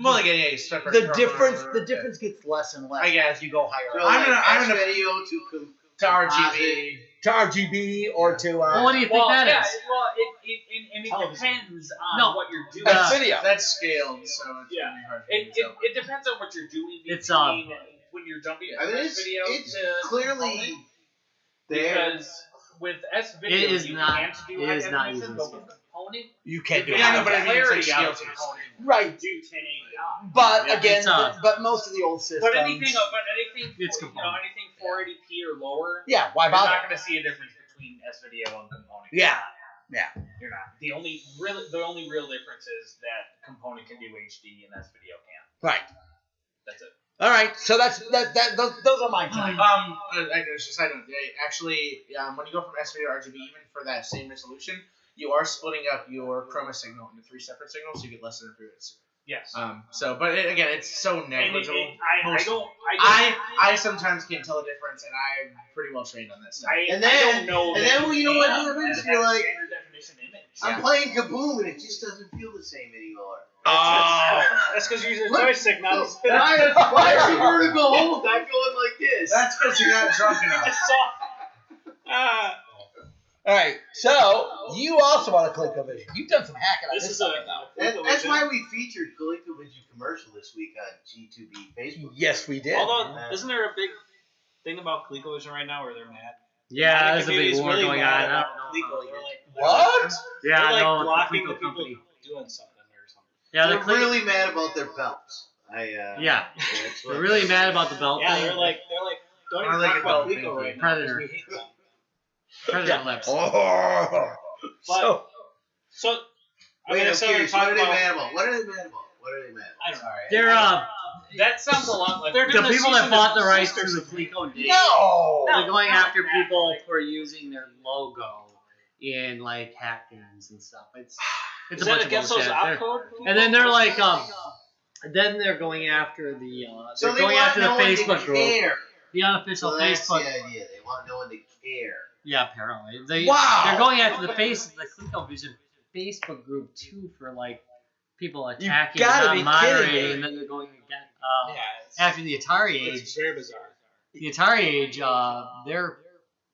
Well, again, yeah, you start the from- difference gets less and less I guess. as you go higher. So up. I'm like gonna- video to RGB. To RGB or to Well, what do you think Well, that yeah, is? well, it Television. depends on No. what you're doing. That's video. That's scaled, so it's Yeah. gonna be hard for me It, to it, tell. it depends on what you're doing. It's, between when you're jumping I from mean, S video it's to clearly component, there. because with S video It is you not- can't do it high is not definition, using but scale. with component You can't do Yeah, no, it. but I mean, it's clarity like out of scale to component. Right. Do 1080i. But Yeah, again, it's, but most of the old systems. But anything, It's you know, anything 480p or lower, Yeah. Why you're not bother? going to see a difference between S video and component. Yeah. You're not. The only real difference is that component can do HD and S video can't. Right. That's it. All right. So those are mine tonight. Just a side note. Actually, when you go from S video to RGB, even for that same resolution, you are splitting up your chroma signal into 3 separate signals, so you get less interference. Yes. Again, it's so negligible. I sometimes can't tell the difference, and I'm pretty well trained on this stuff. And I then- don't know. and that then, well, you know what can, happens? that You're has like- standard definition image. I'm playing Kaboom, and it just doesn't feel the same anymore. That's because you're using a joystick, not a spin. Why is the vertical hold not going like this? That's because you're not drunk enough. Just saw. All right, so you also want a ColecoVision. You've done some hacking on This this is sucker a. now. That's why we featured ColecoVision commercial this week on G2B Facebook. Yes, we did. Although, isn't there a big thing about ColecoVision right now where they're mad? Yeah, The there's a big community's war really going mad on. about Coleco. They're like, What? Yeah, they're I like know. blocking It's the a people company. doing something or something. Yeah, They're they're really mad about their belts. Yeah, That's what they're really mad about the belt Yeah, thing. they're like, don't I even like talk a about belt Coleco thing. right now. Predator. because we hate them. Predator lips. Oh. But, so, I'm Wait, gonna I'm sit curious. and What talk are they about. mad about? What are they mad about? What are they mad I about? don't know. They're That sounds a lot like the people that bought the rights to the Coleco name. No. They're going No, after no, people like- for using their logo in like hack games and stuff. It's Is a that bunch of against bullshit. those opcode? And then they're like then they're going after the So they're they going want after no the one Facebook to group, care. the unofficial So that's Facebook. the idea. They want no one to care. Yeah, apparently Wow. they're going after the ColecoVision Facebook group too for like people attacking, gotta not be moderating, kidding me. and then they're going again Yeah, after the Atari age. it's very bizarre. The Atari age, they're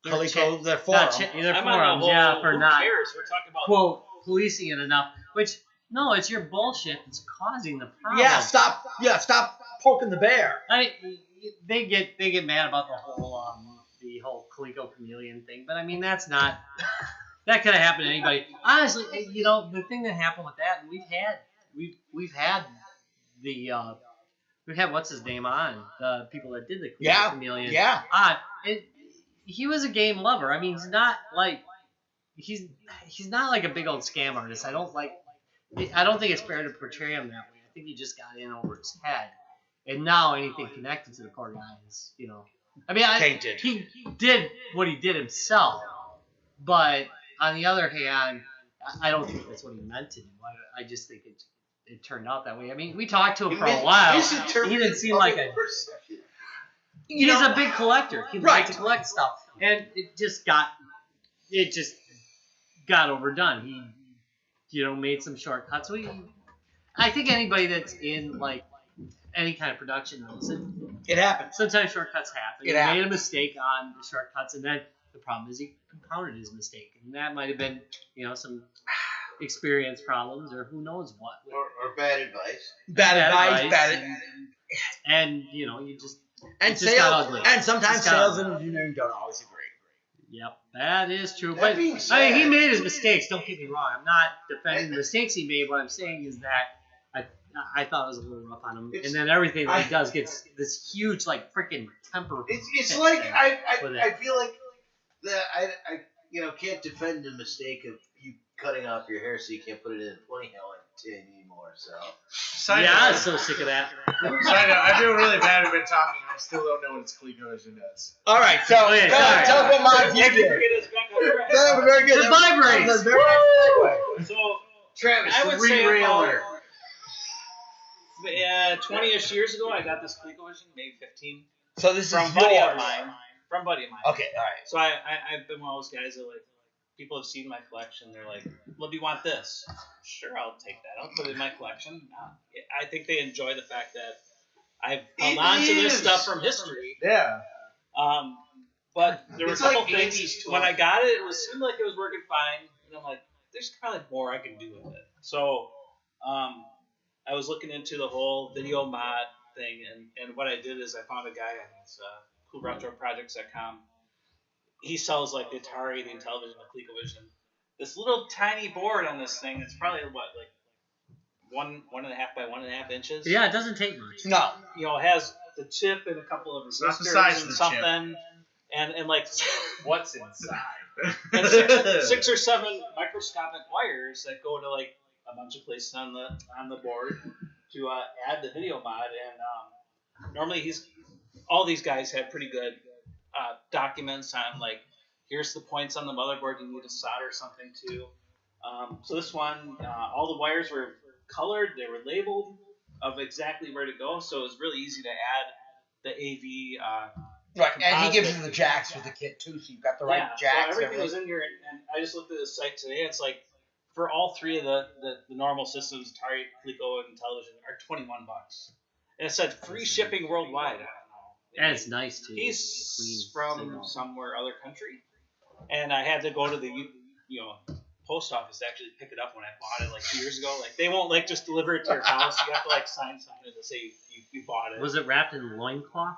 Coleco, their not forum. their I'm on the forums, whole, yeah, for who not cares? We're talking about quote policing it enough. Which no, it's your bullshit that's causing the problem. Yeah, stop poking the bear. They get mad about the whole Coleco chameleon thing, but I mean that could have happened to anybody. Honestly, the thing that happened with that, and we've had what's his name on the people that did the Coleco chameleon. Yeah. He was a game lover. I mean, he's not like a big old scam artist. I don't think it's fair to portray him that way. I think he just got in over his head, and now anything connected to the poor guy is, I mean, Tainted. he did what he did himself, but on the other hand, I don't think that's what he meant to do. I just think it turned out that way. I mean, we talked to him for a while. He didn't seem like a. He's a big collector. He likes to collect stuff, and it just got overdone. He, made some shortcuts. I think anybody that's in like any kind of production knows it. It happened. Sometimes shortcuts happen. He made a mistake on the shortcuts, and then the problem is he compounded his mistake, and that might have been, some experience problems or who knows what. Or bad advice. Bad advice. And you just. And It just got sales, ugly. and sometimes It just got sales and engineering don't always agree. Yep, that is true. That But being I said- mean, he made his mistakes. Don't get me wrong. I'm not defending the mistakes he made. What I'm saying is that I thought it was a little rough on him, and then everything that he does gets this huge like freaking temper. It's hit like there with I it. feel like that I can't defend the mistake of you cutting off your hair so you can't put it in a 20 hell anymore. So Yeah, I'm so sick of that. Side note, I feel really bad we've been talking. I still don't know what ColecoVision does. All right, so yeah, tell us what my view Thank you for did. getting us back on track. Yeah, we're very good. It vibrates. That was a very nice segue. So, Travis, I the would say re-railer. 20-ish years ago, I got this ColecoVision, maybe 15, So this from is buddy yours. of mine. From buddy of mine. Okay, all right. So I've been one of those guys that like people have seen my collection. They're like, "Well, do you want this?" Sure, I'll take that. I'll put it in my collection. I think they enjoy the fact that I've held on to this stuff from history. Yeah. But there were a It's couple like things 80s when I got it. It seemed like it was working fine, and I'm like, "There's probably more I can do with it." So I was looking into the whole video mod thing, and what I did is I found a guy on this coolretroprojects.com. He sells like the Atari, the Intellivision, the ColecoVision. This little tiny board on this thing. It's probably like 1.5 by 1.5 inches. Yeah, it doesn't take much. No. It has the chip and a couple of not the size resistors of and the something, and like What's inside? and six or seven microscopic wires that go to like a bunch of places on the board to add the video mod. And normally all these guys have pretty good documents on like, here's the points on the motherboard you need to solder something to. So this one, all the wires were colored. They were labeled of exactly where to go. So it was really easy to add the AV. Right, and he gives composite. you the jacks with the kit too, so you've got the right jacks. So everything was in here, and I just looked at the site today. It's like for all three of the normal systems, Atari, Coleco, and television are $21. And it said free shipping worldwide. I don't know. And it's nice too. He's Clean from signal. somewhere other country, and I had to go to the post office to actually pick it up when I bought it like 2 years ago. Like they won't like just deliver it to your house. You have to like sign something to say you bought it. Was it wrapped in loincloth?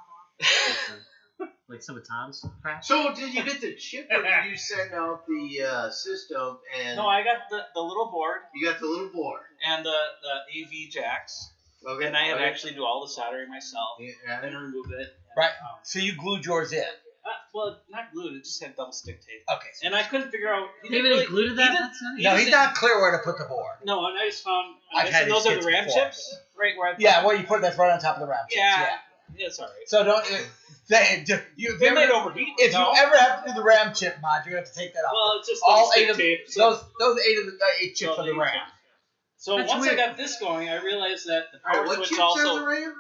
Like some of Tom's crap? So did you get the chip, or did you send out the system? And No, I got the little board you got the little board. and the AV jacks, Okay. and I had to actually do all the soldering myself Yeah. and remove it. Right. So you glued yours in. Well, not glued. It just had double stick tape. Okay. And I couldn't figure out. David included that? That's nice. No, he's not clear where to put the board. No, and I just found. I've had said those these are the kits RAM before. chips, right? Where I put Yeah, well, you put that's right on top of the RAM chips. Yeah. Yeah. Yeah, it's alright. So don't. They might overheat. If no? you ever have to do the RAM chip mod, you're gonna have to take that off. Well, it's just all stick eight of tape. So, those eight chips so are the RAM. So That's once weird. I got this going, I realized that the All power right, what switch chips also are the RAM?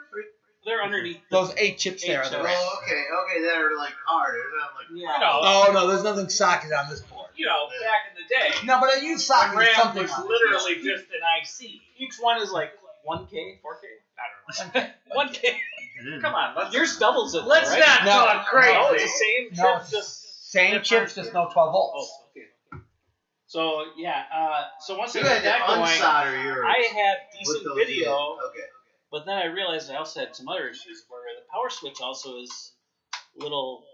they're underneath. Those 8 chips there are the chips. RAM. Oh, okay, that are like hard. They're not like Yeah. Oh no, there's nothing socketed on this board. Back in the day, No, but I use socket the with RAM something was on it. literally just an IC. Each one is like 1K, 4K. I don't know. 1K. Come on, let's Yours doubles it. let's right? not No. talk crazy. No, it's the same No, chip, it's just Same chips, just no 12 oh, volts. okay. So yeah, so once I you got had to that going, unsolder yours. I had with decent those video. in. Okay. But then I realized I also had some other issues where the power switch also is a little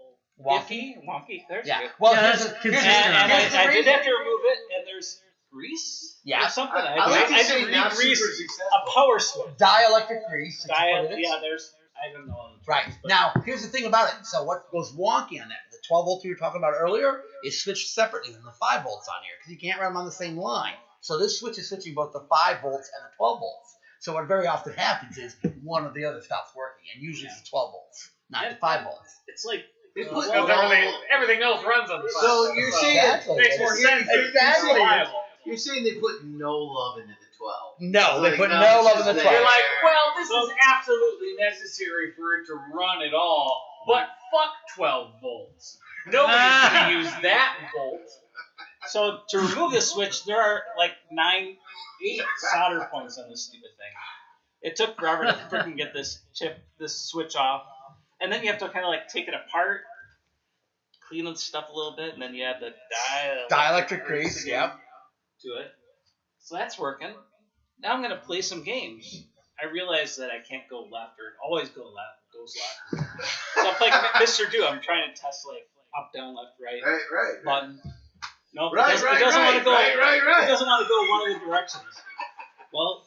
Wonky? Wonky. There's Yeah. good. Well, Yeah, here's that's the- consistent here's the- And here's the I did reason. have to remove it, and there's grease Yeah. or something. I like to I say had to not super re-grease successful. a power switch. Dielectric grease. that you put in it. Yeah, there's, I don't know. Right. But Now, here's the thing about it. So what goes wonky on that, the 12 volts we were talking about earlier, is switched separately than the 5 volts on here because you can't run them on the same line. So this switch is switching both the 5 volts and the 12 volts. So what very often happens is one or the other stops working, and usually it's the 12 volts, not the 5 volts. it's like They put Because everything else runs on the phone. So you're saying Exactly. Makes more sense. Exactly. It's reliable. you're saying they put no love into the 12. No, they Like, put no, no it's love in just the there. You're 12. like, well, this is absolutely necessary for it to run at all, but fuck 12 volts. Nobody's going to use that volt. so to remove this switch, there are like 8 solder points on this stupid thing. It took forever to freaking get this switch off, and then you have to kind of like take it apart, clean the stuff a little bit, and then you add the Dielectric grease, yep. to it. So that's working. Now I'm gonna play some games. I realize that I can't go left or always goes left. So I'm playing Mr. Do. I'm trying to test like up, down, left, right Right. button. Nope, Right, it doesn't want to go. It right. doesn't want to go one of the directions. Well,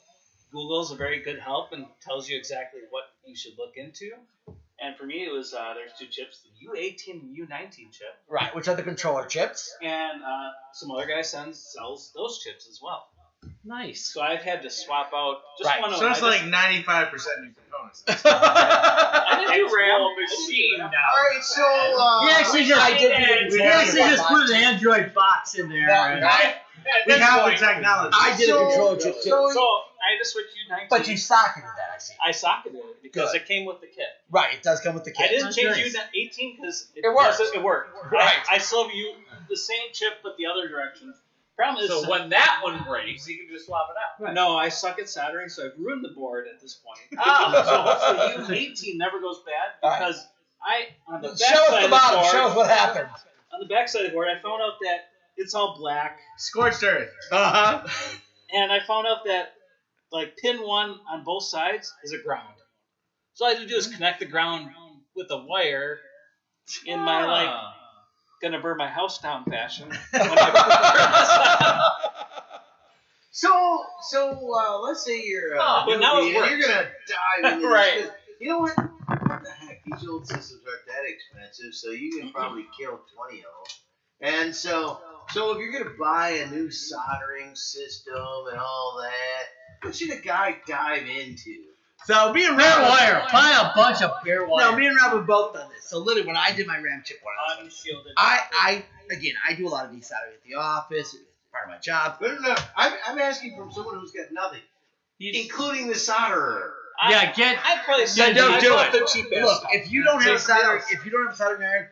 Google's a very good help and tells you exactly what you should look into. And for me, it was there's 2 chips, the U18 and U19 chip, Right, which are the controller chips. and some other guy sells those chips as well. Nice. So I've had to swap out just Right, one of So them. it's like 95% new components. I didn't do It's RAM. all machine now. All right, so You actually just, I did you actually just put an Android box in there. No, and- I- At We this have the point, technology. I did a controller chip too. So I had to switch U19. But you socketed that, I see. I socketed it because Good. it came with the kit. Right, it does come with the I kit. didn't That's change nice. U18 because It works. It worked. Right. I still have the same chip but the other direction. Problem is, so when that one breaks, you can just swap it out. no, I suck at soldering, so I've ruined the board at this point. Oh. So hopefully U18 never goes bad All right. because on the back Show side us of the the bottom. board, Show us what happened. on the back side of the board, I found out that it's all black, Scorched earth. Uh-huh. and I found out that like pin 1 on both sides is a ground. So all I had to do is connect the ground with a wire in my like gonna burn my house down fashion. When I So let's say you're but now it newbie and works. you're gonna dive into Right. this. You know what? What the heck? These old systems aren't that expensive, so you can probably kill 20 of them. And so if you're gonna buy a new soldering system and all that, what should a guy dive into? So me and Bare Rob, wire. Buy a bunch of bare wire. no, me and Rob have both done this. So literally, when I did my RAM chip one, unshielded. I do a lot of desoldering at the office, part of my job. No. I'm asking from someone who's got nothing, including the solderer. Yeah, I'd probably Yeah, say don't do the it. cheap ass Look, stuff. if you don't have a soldering iron,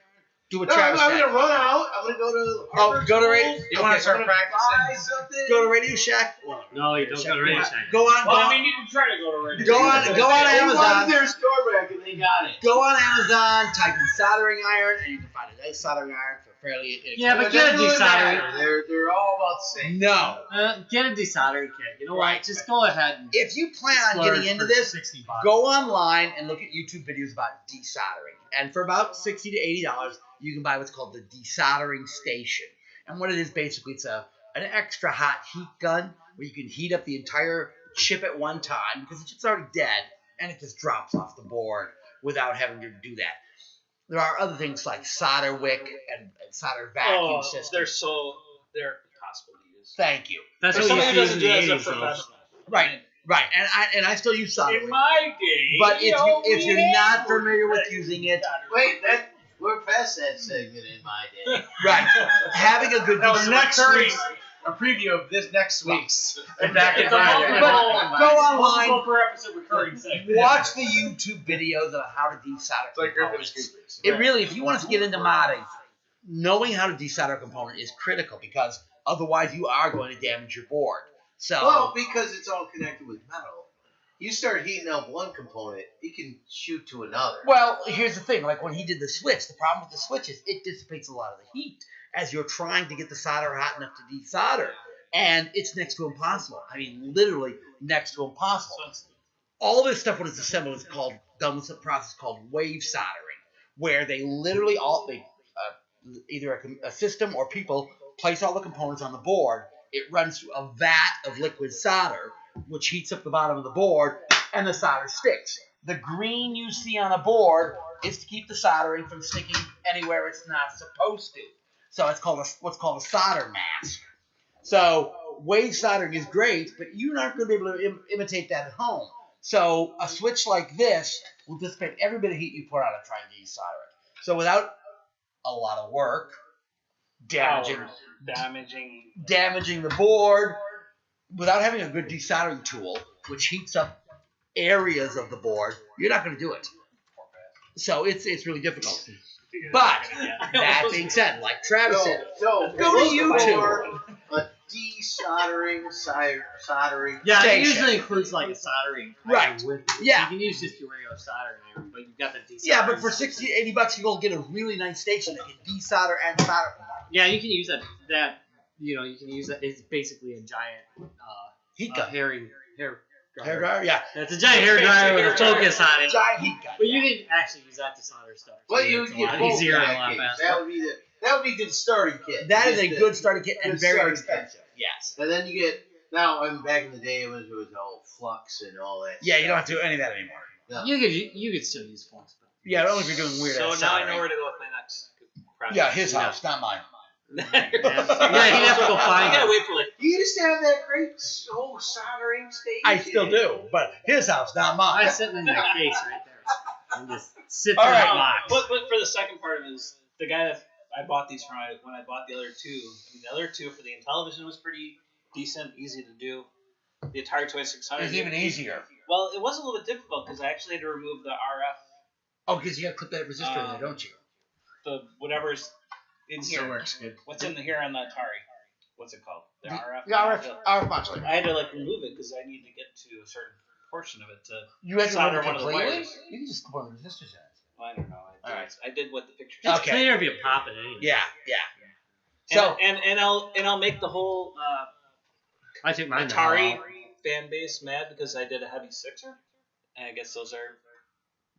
do a No, Travis I'm said. gonna run out. I'm gonna go to. Oh, go to radio. You want to start Buy practicing? something. Go to Radio Shack. No, you don't go to Radio Shack. Go on. Well, I mean, you can try to go to radio. Go on They wanted Amazon. their store back and they got it. Go on Amazon. Type in soldering iron, and you can find a nice soldering iron for fairly inexpensive. Yeah, but It get a doesn't really desoldering. matter. They're all about the same. No. Get a desoldering kit. You know Right. what? Just go ahead and If you plan on splurge getting into for this, $60. go online and look at YouTube videos about desoldering. And for about $60 to $80, you can buy what's called the desoldering station. And what it is, basically, it's an extra hot heat gun where you can heat up the entire chip at one time because the chip's already dead and it just drops off the board without having to do that. There are other things like solder wick and solder vacuum systems. They're impossible to use. Thank you. That's For what somebody you who see in doesn't do the it as a 80s. though. professional. Right. And I still use solder In wick. my day, But if you're not had familiar with using it, Wait, we're past that segment in my day. right, having a good That was next recurring. week's a preview of this next week's. It's Back in a my multiple- day. But go online, multiple per episode recurring segment. watch the YouTube videos of how to desolder It's like Griffin components. Scoopers. It really, if you want to get into modding, knowing how to desolder a component is critical because otherwise you are going to damage your board. So, Well, because it's all connected with metal. You start heating up one component, it can shoot to another. well, here's the thing. Like when he did the switch, the problem with the switch is it dissipates a lot of the heat as you're trying to get the solder hot enough to desolder. And it's next to impossible. I mean, literally next to impossible. All this stuff when it's assembled is done with a process called wave soldering, where they literally either a system or people place all the components on the board. It runs through a vat of liquid solder, which heats up the bottom of the board, and the solder sticks. The green you see on a board is to keep the soldering from sticking anywhere it's not supposed to. So it's called what's called a solder mask. So wave soldering is great, but you're not going to be able to imitate that at home. So a switch like this will dissipate every bit of heat you put on it trying to desolder it. So without a lot of work, damaging the board, without having a good desoldering tool, which heats up areas of the board, you're not going to do it. So it's really difficult. But that being said, like Travis said, So go to YouTube. A desoldering soldering. Yeah, it Station. usually includes like a soldering iron Right. with it. Yeah. You can use just your regular soldering iron, but you've got the desoldering. Yeah, but for $60, $80, you're going to get a really nice station that can desolder and solder. Yeah, you can use that. You can use that. It's basically a giant Heat gun. hair Hair dryer. dryer, yeah. It's a giant hair dryer with a focus on it. Giant heat gun. But you can actually use that to solder stuff. Well, too. you It's a get lot both easier in and a that lot case. faster. That would be a good starting kit. That is a Just good starting kit and good very starting expensive. Yes. And then you get I'm back in the day it was all flux and all that. Yeah, you don't have stuff. to do any of that anymore. No. You could still use flux. Yeah, only if you're doing weird So ass now I soldering. know where to go with my next project. Yeah, his house, not mine. Yeah, he'd have to go find I gotta it. wait for You used to have that great old soldering station. I still do, but his house, not mine. I'm sitting in that case right there. And just sit All there right. and box. But for the second part of it is the guy that I bought these from when I bought the other two. I mean, the other two for the Intellivision was pretty decent, easy to do. The Atari 2600 It's even easier. Well, it was a little bit difficult because I actually had to remove the RF, Oh, because you got to put that resistor in there, don't you? the whatever's in Still here. works good. What's in here on the Atari? What's it called? The RF. The RF modulator. I had to remove it because I need to get to a certain portion of it to. You had to solder remove it one of the completely? wires. You can just put one of the resistors in it. Well, I don't know. All right. I did what the picture It's Okay. cleaner if you pop it anyway. Yeah. And, So, and I'll make the whole I took mine Atari out. fan base mad because I did a heavy sixer, and I guess those are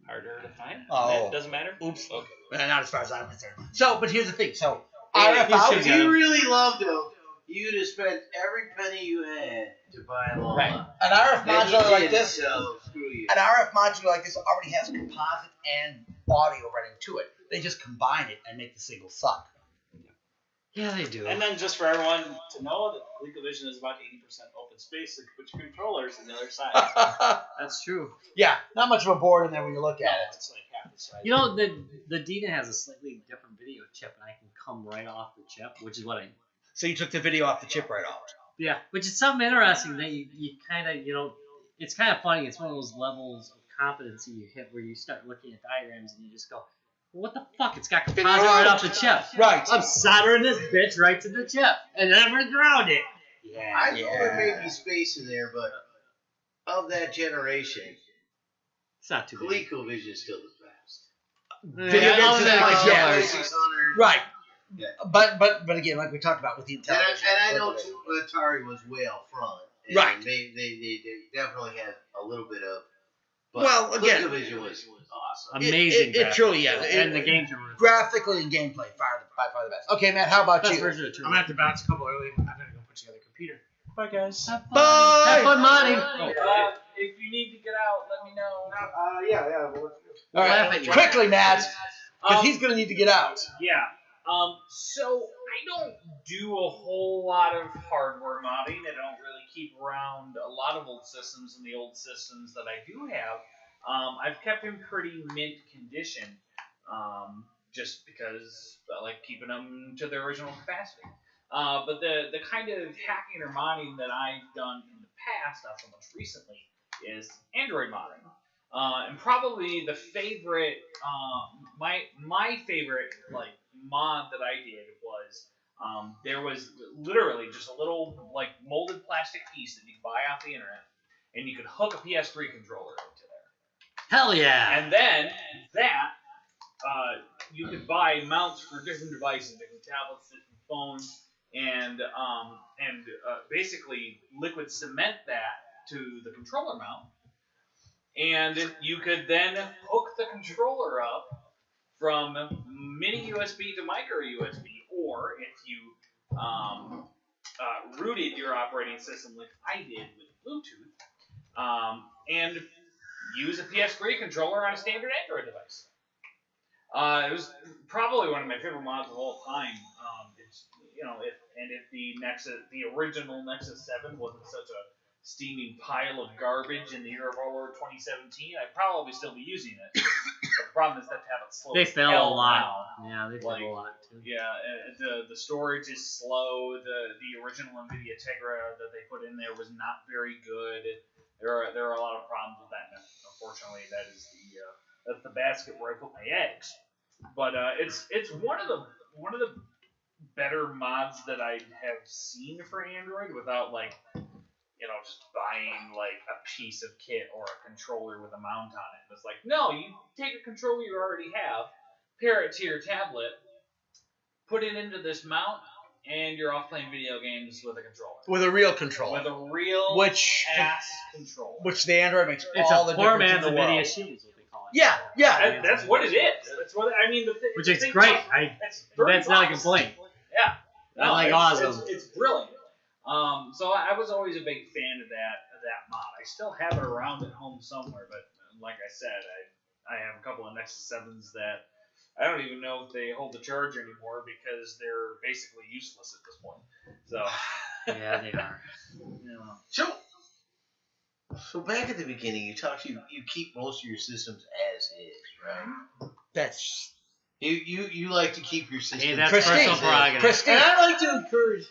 harder to find. Oh. It doesn't matter. oops. Okay. Not as far as I'm concerned. So, but here's the thing. So, Yeah, RF you out. should If get you them. really loved them, you'd have spent every penny you had to buy them all. Right. up. An RF And you modulator like did, this. So screw you. An RF modulator like this already has composite and audio running to it. They just combine it and make the signal suck. Yeah, they do. And then just for everyone to know that ColecoVision is about 80% open space, so put your controllers on the other side. That's true. Yeah, not much of a board in there when you look at it. It's like half the size. You know, the Dina has a slightly different video chip, and I can come right off the chip, which is what I So you took the video off the chip right off. Yeah, which is something interesting that you kind of, it's kind of funny. It's one of those levels of competency you hit where you start looking at diagrams and you just go, well, what the fuck? It's got composite right off the chip. Right. I'm soldering this bitch right to the chip and never ground it. Yeah. I know there may be space in there, but of that generation, it's not too bad. ColecoVision is still the best. Video games is like, 600. Right. Yeah. But again, like we talked about with the intelligence. And I know too, Atari was way out front. And right. They definitely had a little bit of. But well, again, ColecoVision was awesome. Amazing. It truly is. And the games are really graphically and gameplay, by far the best. Okay, Matt, how about you? I'm gonna have to bounce a couple early. I'm gonna go put together a computer. Bye, guys. Have fun. Bye. Have fun modding. If you need to get out, let me know. Yeah. Well, all right, quickly, Matt, because he's gonna need to get out. Yeah. So I don't do a whole lot of hardware modding. I don't really keep around a lot of old systems, and the old systems that I do have, I've kept in pretty mint condition, just because I like keeping them to their original capacity. But the kind of hacking or modding that I've done in the past, not so much recently, is Android modding. And probably the favorite, my favorite mod that I did was there was literally just a little molded plastic piece that you could buy off the internet, and you could hook a PS3 controller into there. Hell yeah! And then you could buy mounts for different devices, different tablets, different phones, and basically liquid cement that to the controller mount. And you could then hook the controller up from mini USB to micro USB, or if you rooted your operating system like I did with Bluetooth, and use a PS3 controller on a standard Android device. It was probably one of my favorite mods of all time. If the original Nexus 7 wasn't such a steaming pile of garbage in the year of our Lord 2017, I'd probably still be using it. But the problem is that tablet's slow. They as fail hell a lot. now. Yeah, they fail a lot too. Yeah, the storage is slow. The original NVIDIA Tegra that they put in there was not very good. There are a lot of problems with that. And unfortunately, that's the basket where I put my eggs. But it's one of the better mods that I have seen for Android without just buying a piece of kit or a controller with a mount on it. It's like, no, you take a controller you already have, pair it to your tablet, put it into this mount, and you're off playing video games with a controller. With a real controller. With a real ass controller. Which the Android makes It's all a the poor difference man's in the world. NVIDIA shoe is what they call it. Yeah. That's what it is. That's what I mean. Which is great. That's not a complaint. Yeah. No, awesome. It's brilliant. So I was always a big fan of that mod. I still have it around at home somewhere, but like I said, I have a couple of Nexus 7s that I don't even know if they hold the charge anymore because they're basically useless at this point. So yeah, they are. Yeah. So back at the beginning, you keep most of your systems as is, right? That's you like to keep your system. Hey, that's personal prerogative. And I like to encourage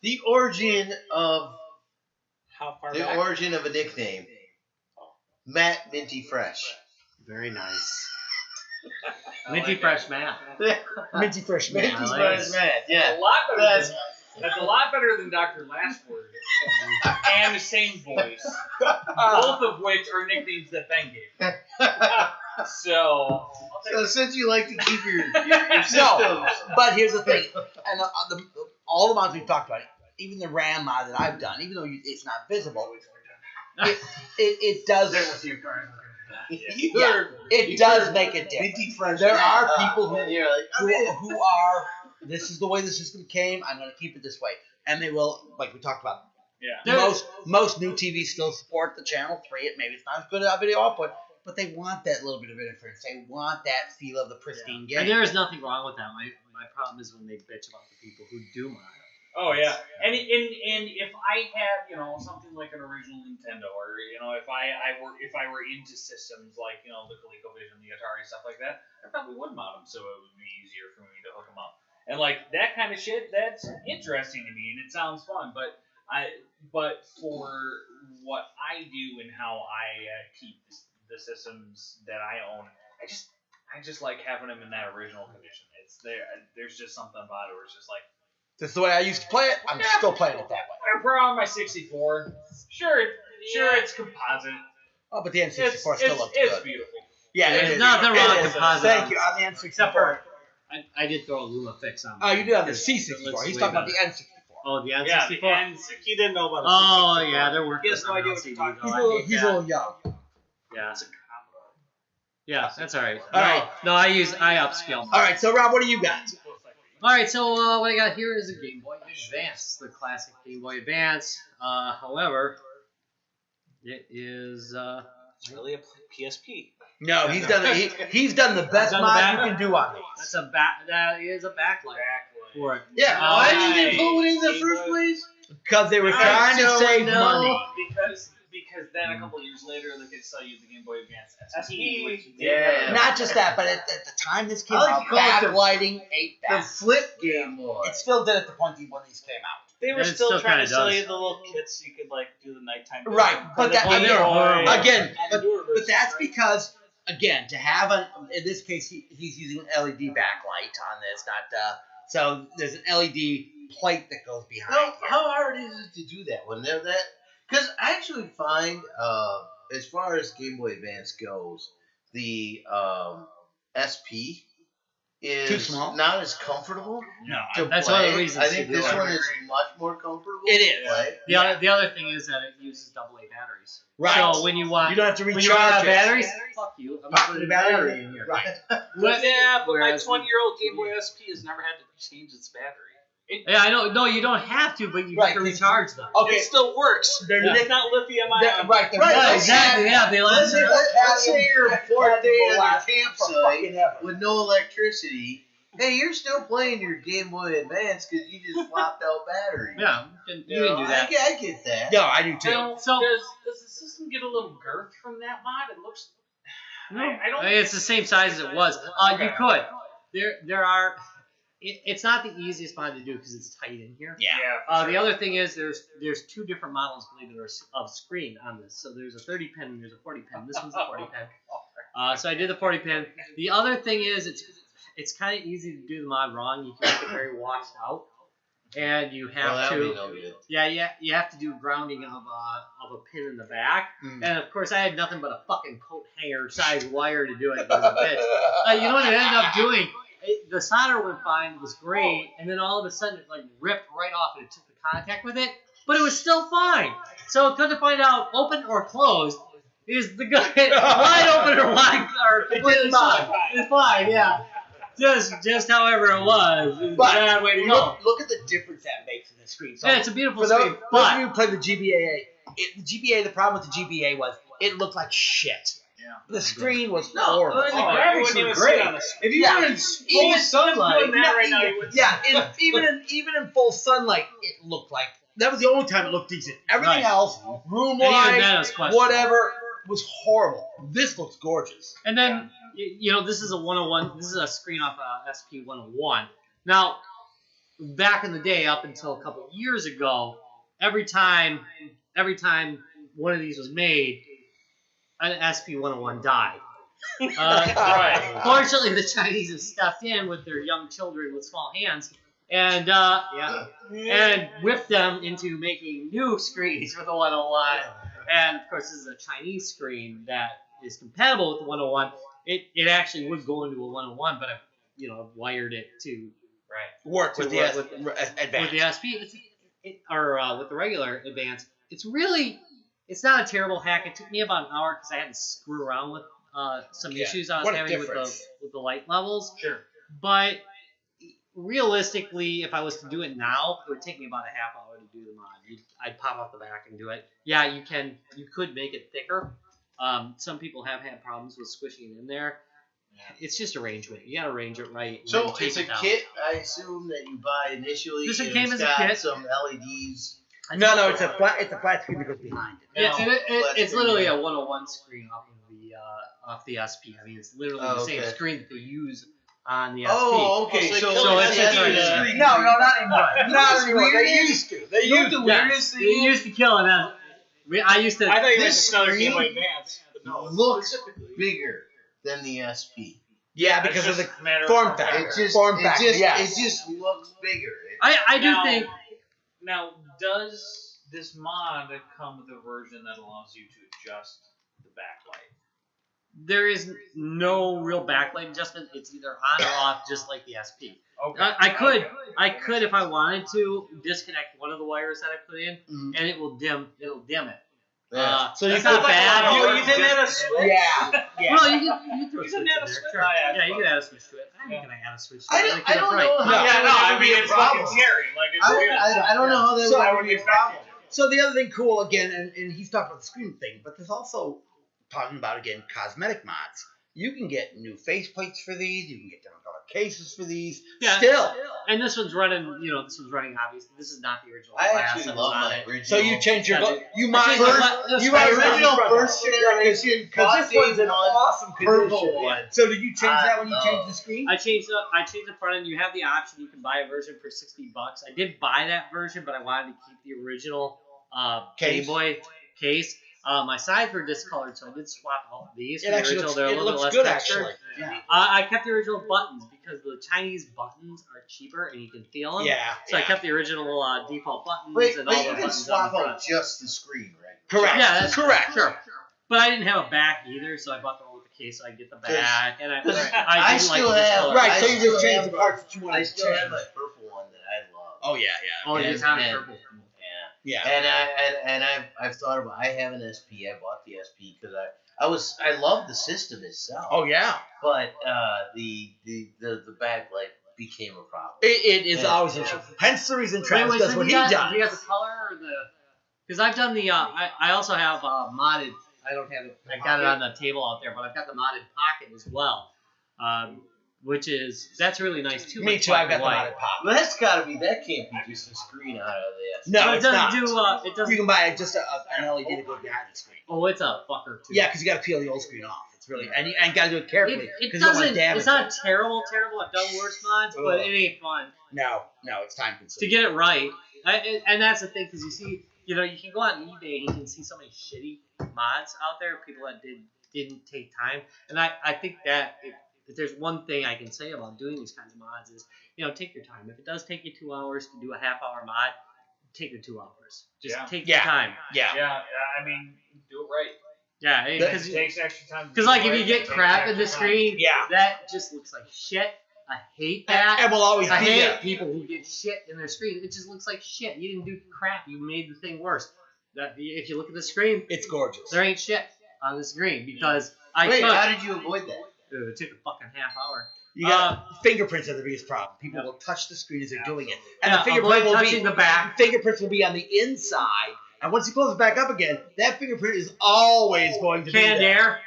the origin of origin of a nickname. Matt Minty Fresh. Very nice. Minty Fresh Matt. Minty Fresh Matt. Minty Fresh Matt. Yeah. That's a lot better than Dr. Lashword. And the same voice. Both of which are nicknames that Ben gave. So since you like to keep your systems. No, but here's the thing. And all the mods we've talked about, even the RAM mod that I've done, even though it's not visible, it does. It does make a difference. There are people who are. This is the way the system came. I'm going to keep it this way, and they will, like we talked about. Yeah. Most new TVs still support the channel 3. Maybe it's not as good at video output, but they want that little bit of interference. They want that feel of the pristine game. And there is nothing wrong with that. My problem is when they bitch about the people who do mod it. Oh yeah, and if I had something like an original Nintendo, or if I were into systems like the ColecoVision, the Atari, stuff like that, I probably would mod them so it would be easier for me to hook them up. And like that kind of shit, that's interesting to me and it sounds fun. But for what I do and how I keep the systems that I own, I just like having them in that original condition. It's there. There's just something about it where it's just like. This is the way I used to play it. I'm still playing it that way. I'm proud of my 64. Sure, it's composite. Oh, but the N64 still looks good. It's beautiful. Yeah, There's it is. nothing wrong with composite. Thank you. On the N64. Except for, I did throw a Luma fix on. Oh, you did on the Let's C64. He's leave talking about it. the N64. Oh, the N64. Yeah, and he didn't know about it. Oh, yeah, they're working. He has no idea what you're talking about. He's a little young. Yeah. Yeah, that's all right. All right. No, I upscale. All right, so Rob, what do you got? All right, so what I got here is a Game Boy Advance, the classic Game Boy Advance. However, it is. It's really a PSP. No, he's done the best mod you can do on these. That is a backlight for it. Yeah, why did they pull it in the first place? Because they were trying to save money. Because then a couple years later they could sell you the Game Boy Advance SP, which yeah. Not just that, but at the time this came I like out, to call it the- backlighting ate The that. flip Game Boy. It still did at the point when these came out. They were It still still trying kinda to sell does. you the little kits so you could like do the nighttime. Right, vision. but that- the they were horrible. Again, and the newer but versions, that's right? because, again, to have in this case, he's using an LED backlight on this, not so there's an LED plate that goes behind. How hard is it to do that when they're that? Because I actually find, as far as Game Boy Advance goes, the SP is Too small? not as comfortable. No, To That's play. one of the reasons I think to do this it. one is much more comfortable. It is. to play. The other thing is that it uses AA batteries. Right. So when you want You don't have to when you run out recharge of it. batteries, fuck you. I'm Pop putting the a battery battery in in here. Right. But my Whereas- 20-year-old Game Boy SP has never had to change its battery. Yeah, I know. No, you don't have to, but you Right, have to recharge them. Okay. It still works. They're- It's not lithium They're- ion. right. they're Right, not- exactly. Yeah, they Let's say, let's say you're a fourth day will on last your for fucking campsite ever. with no electricity. Hey, you're still playing your Game Boy Advance because you just swapped out batteries. Yeah, you can do that. I get that. No, I do too. So does the system get a little girth from that mod? It looks. No, I don't. it's the same size as it was. Okay. You could. There are. It's not the easiest mod to do because it's tight in here. Yeah. The other thing is there's two different models, believe it or of screen on this. So there's a 30 pin and there's a 40 pin. This one's a 40 pin. So I did the 40 pin. The other thing is it's kind of easy to do the mod wrong. You can make it very washed out, and you have Well, that would to. be no good. Yeah, you have to do grounding of a pin in the back, Mm. and of course I had nothing but a fucking coat hanger size wire to do it. It was a bitch. You know what it ended up doing? The solder went fine, it was great, and then all of a sudden it like ripped right off and it took the contact with it, but it was still fine. So come to find out, open or closed is the gun wide open or wide or completely fine. It's fine, yeah. Just however it was. It's a bad way to go. Look at the difference that makes in the screen. So Yeah, it's a beautiful for those screen, of but you who played the GBA, the problem with the GBA was it looked like shit. Yeah. The screen was No, horrible. the Oh, graphics wouldn't were even great. see it on the If you Yeah. were in full sunlight, doing that right now, you wouldn't Yeah, see it. even in full sunlight, it looked like that was the only time it looked decent. Everything Right. else, room And even light, that was questionable. whatever, was horrible. This looks gorgeous. And then, you know, this is a 101. This is a screen off SP 101. Now, back in the day, up until a couple years ago, every time one of these was made, an SP 101 died. Right. Fortunately, the Chinese have stepped in with their young children with small hands and and whipped them into making new screens for the 101. And of course, this is a Chinese screen that is compatible with the 101. It actually would go into a 101, but I've wired it to Work with the with advance. the SP with the regular Advance. It's not a terrible hack. It took me about an hour because I had to screw around with some Yeah. issues I was What a having with difference. the light levels. Sure. But realistically, if I was to do it now, it would take me about a half hour to do the mod. I'd pop off the back and do it. Yeah, you could make it thicker. Some people have had problems with squishing it in there. It's just arrangement. You gotta arrange it right. and So then tape it's a it down. kit, I assume, that you buy initially. This one and came it's as a got kit. some LEDs. No, it's a flat screen that goes behind it. Yeah, it's literally Yeah. a 101 screen off the SP. I mean, it's literally the same okay. screen that they use on the SP. Oh, okay. So So it's it's just a like- screen. No, not anymore. Right. Not anymore. They Weirdest- used to. They You know used the to. weirdest They thing? used to kill it. I used to. I thought you meant This another Game Boy screen Advance. But no, looks specifically. bigger than the SP. Yeah, It's because of just the a matter of form compare. factor. It just, Form it factor, just, yes. it just looks bigger. I do Now- think. Now, does this mod come with a version that allows you to adjust the backlight? There is no real backlight adjustment. It's either on or off, just like the SP. Okay. I could, if I wanted to, disconnect one of the wires that I put in, and it will dim it. Yeah. So you that's could- not bad. You didn't add a switch? Yeah. Yeah. Well, you can throw a You switch can add in a there. switch. Sure. Yeah, you can add a switch to it. I'm Yeah. gonna add a switch to I it. don't- Make I it don't upright. know how- No. Yeah, no, I mean, be a it's fucking problem. scary. Like, it's weird. I don't know how that So would I be wouldn't a expect problem. you to. So the other thing cool again, and he's talked about the screen thing, but there's also talking about again cosmetic mods. You can get new faceplates for these. You can get different color cases for these. Yeah. Still, And this one's running. Obviously. This is not the original. I class actually that was love on my it. original. so you change your Yeah, look. You I might changed the first. le- You the might original front first though. generation because this one's in one awesome purple condition. one. So did you change I that when you love- changed the screen? I changed the front end. You have the option. You can buy a version for $60. I did buy that version, but I wanted to keep the original Case. Game Boy case. My sides were discolored, so I did swap out these. It for the actually original. looks, They're a it little bit looks less good textured. actually. Yeah. I kept the original buttons because the Chinese buttons are cheaper and you can feel them. Yeah. So I kept the original default buttons Wait, and but all you the can buttons swap on the out front. just the screen, right? Correct. Yeah, that's correct. Sure. But I didn't have a back either, so I bought the one with the case so I get the back. And I I didn't still like the have- color. Right. I So you still just change have the the- parts that you want I to still change. have my purple one that I love. Oh yeah, Oh, And- it's on and- purple. Yeah. yeah. And I've thought about. I have an SP. I bought the SP because I love the system itself. Oh yeah. But the backlight became a problem. It is Yeah. always interesting. Hence the reason Travis Wait, does so what do he you got, does. do you have the color or the? Because I've done the. I also have modded. I don't have it. I got it on the table out there, but I've got the modded pocket as well, which is that's really nice too. Me like too. I've black got the and white. modded pop. Well, that can't be just a screen out of the SP. No, But it it's doesn't not. do. It doesn't. You can buy just an LED to go behind the screen. Oh, it's a fucker too. Yeah, because you got to peel the old screen off. It's really and got to do it carefully It because you don't want doesn't. to damage It's not it. terrible. I've done worse mods, but Ugh. it ain't fun No, it's time to consuming. get it right. And that's the thing, because you see, you can go on eBay and you can see so many shitty mods out there, people that didn't take time. And I think that if there's one thing I can say about doing these kinds of mods is, take your time. If it does take you 2 hours to do a half-hour mod, take your 2 hours. Just Yeah. take Yeah. your time. Yeah. Yeah, I mean, do it right. Yeah, It because takes extra time. like if you get crap in the screen, Yeah. that just looks like shit. I hate that. And will always I be hate there. people who get shit in their screen. It just looks like shit. You didn't do crap. You made the thing worse. If you look at the screen, It's gorgeous. there ain't shit on the screen because Wait, how did you avoid that? it took a fucking half hour. You got fingerprints are the biggest problem. People will touch the screen as they're doing it, and the avoid fingerprint will touching be the back. fingerprints will be on the inside, and once you close it back up again, that fingerprint is always going to be Canned there.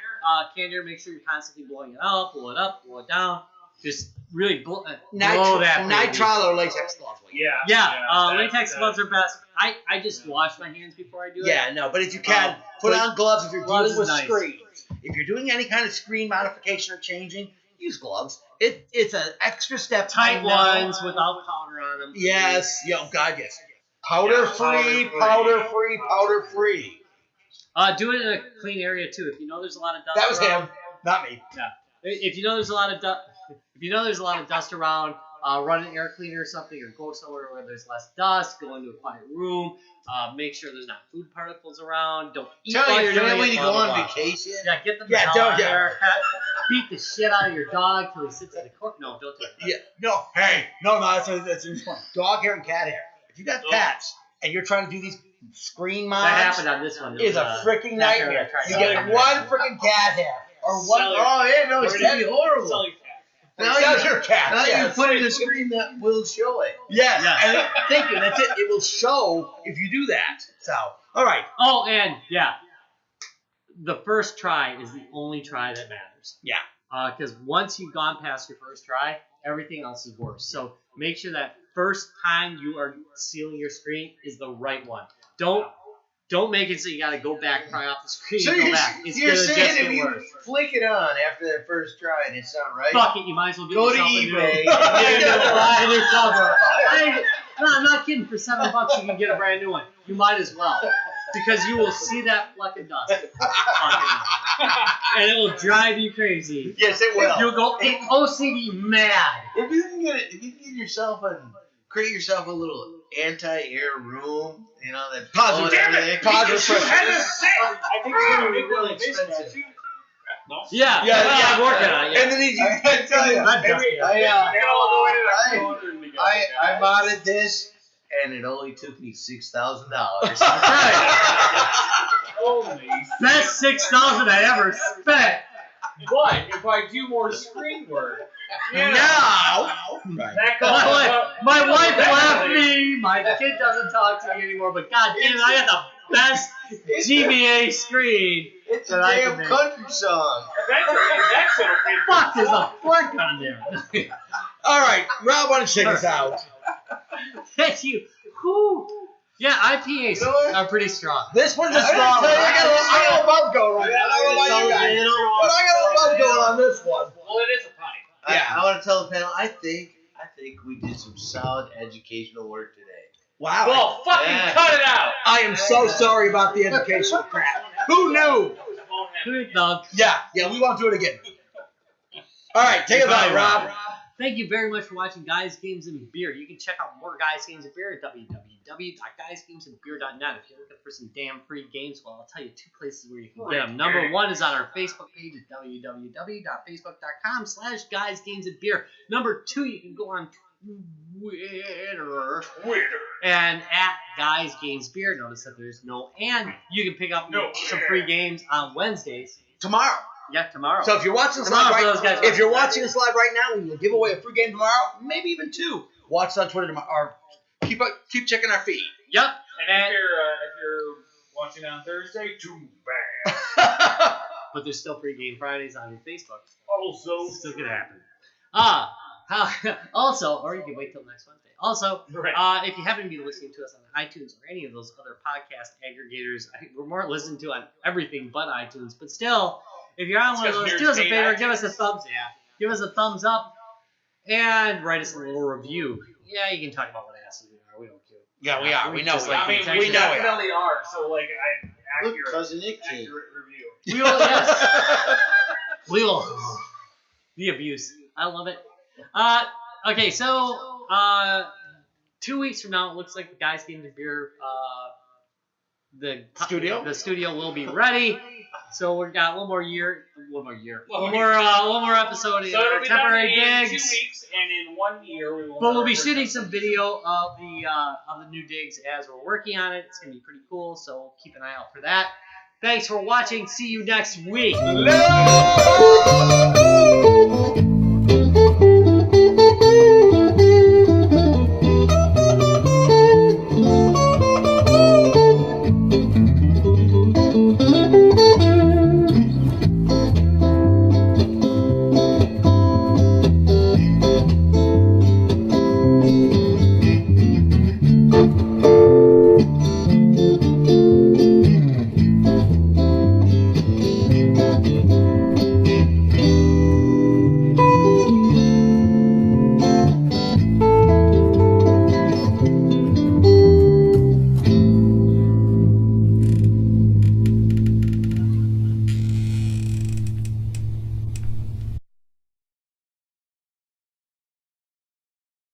air, make sure you're constantly blowing it up, blow it down. Just really blow that. baby. Nitrile or latex gloves. Yeah. Latex gloves are best. I just wash my hands before I do it. Yeah, no, but if you can, put but on gloves if you're gloves dealing with is nice. screens. If you're doing any kind of screen modification or changing, use gloves. It's an extra step. Tight I know. ones without powder on them. Yes. Oh, God, yes. Powder free. Do it in a clean area too. If you know there's a lot of dust. That was around, him, not me. If you know there's a lot of dust around, run an air cleaner or something, or go somewhere where there's less dust. Go into a quiet room. Make sure there's not food particles around. Don't eat Tell while your you're doing family it. to Blah, go blah, on blah. vacation. Yeah, get the Yeah, hell don't- out yeah. there. Beat the shit out of your dog till he sits in the corner. No, don't do that. Yeah. No. Hey. No. That's fun. Dog hair and cat hair. If you got cats and you're trying to do these screen mods, That happened on this one. is a freaking nightmare. You get one. one freaking cat hair or one. Sell Oh yeah, no, it's gonna be horrible. Sell your cat. Now Sell you, your cat. now yes. you put in a screen that will show it. Yes. Yeah. And thinking that's it. It will show if you do that. So, all right. Oh, and yeah, the first try is the only try that matters. Yeah. Because once you've gone past your first try, everything else is worse. So make sure that first time you are sealing your screen is the right one. Don't Don't make it so you gotta go back, pry off the screen, So and go back. It's you're gonna saying just if get you worse. flick it on after that first try and it's not right, Fuck it, you might as well get go to yourself a new eBay. buy yourself no, I'm not kidding. For $7 you can get a brand new one. You might as well. Because you will see that fleck of dust. And it will drive you crazy. Yes, it will. You'll go OCD mad. If you can get yourself create yourself a little anti-air room, you know, that Positive. everything. Positive. I think it's going to be really expensive. No? Yeah, I'm working on it. Yeah. And then I tell you, Not dusty. I modded this, and it only took me $6,000. Holy. Best $6,000 I ever spent. But if I do more screen work, Right. that comes up. My wife left me. My kid doesn't talk to me anymore. But god damn it, I got the best GBA screen. It's a that I damn can make. country song. That's okay. Fuck, there's a flick on there. All right, Rob, why don't you take us out? Thank you. Whew. Yeah, IPAs You know what? are pretty strong. This one's a strong one. I got a little buzz going right now. I don't know about you guys, but I got a little buzz going on this one. Well, it is a pie. Yeah. I want to tell the panel, I think we did some solid educational work today. Wow. Well, fucking cut it out. I am so sorry about the educational crap. Who knew? Good dog. Yeah, we won't do it again. All right, take us out, Rob. Thank you very much for watching Guys, Games, and Beer. You can check out more Guys, Games, and Beer at www.guysgamesandbeer.net. If you're looking for some damn free games, well, I'll tell you 2 places where you can get them. Number 1 is on our Facebook page at www.facebook.com/guysgamesandbeer. Number 2, you can go on Twitter and at Guys, Games, Beer. Notice that there's no and. You can pick up some free games on Wednesdays. Tomorrow. Yeah, tomorrow. So if you're watching us live right now, we will give away a free game tomorrow, maybe even 2. Watch us on Twitter tomorrow, or keep checking our feed. Yep. And if you're watching on Thursday, too bad. But there's still free game Fridays on your Facebook. Also, It's still gonna happen. Also, or you can wait till next Wednesday. Also, if you happen to be listening to us on iTunes or any of those other podcast aggregators, we're more listened to on everything but iTunes. But still, if you're on one of those, do us a favor, give us a thumbs up, and write us a little review. Yeah, you can talk about what asses we are. We don't care. Yeah, we are. We know Just we like are. I mean, the we we know it. definitely are. So, like, I'm Look, accurate Cousin Nick came. review. We will, yes. We will. The abuse. I love it. Okay, so 2 weeks from now, it looks like the Guys, Games, and Beer the studio will be ready. So we've got one more episode in So it'll our be temporary done in digs. 2 weeks, and in 1 year we will. But we'll be shooting some video of the new digs as we're working on it. It's gonna be pretty cool, so keep an eye out for that. Thanks for watching. See you next week. Hello!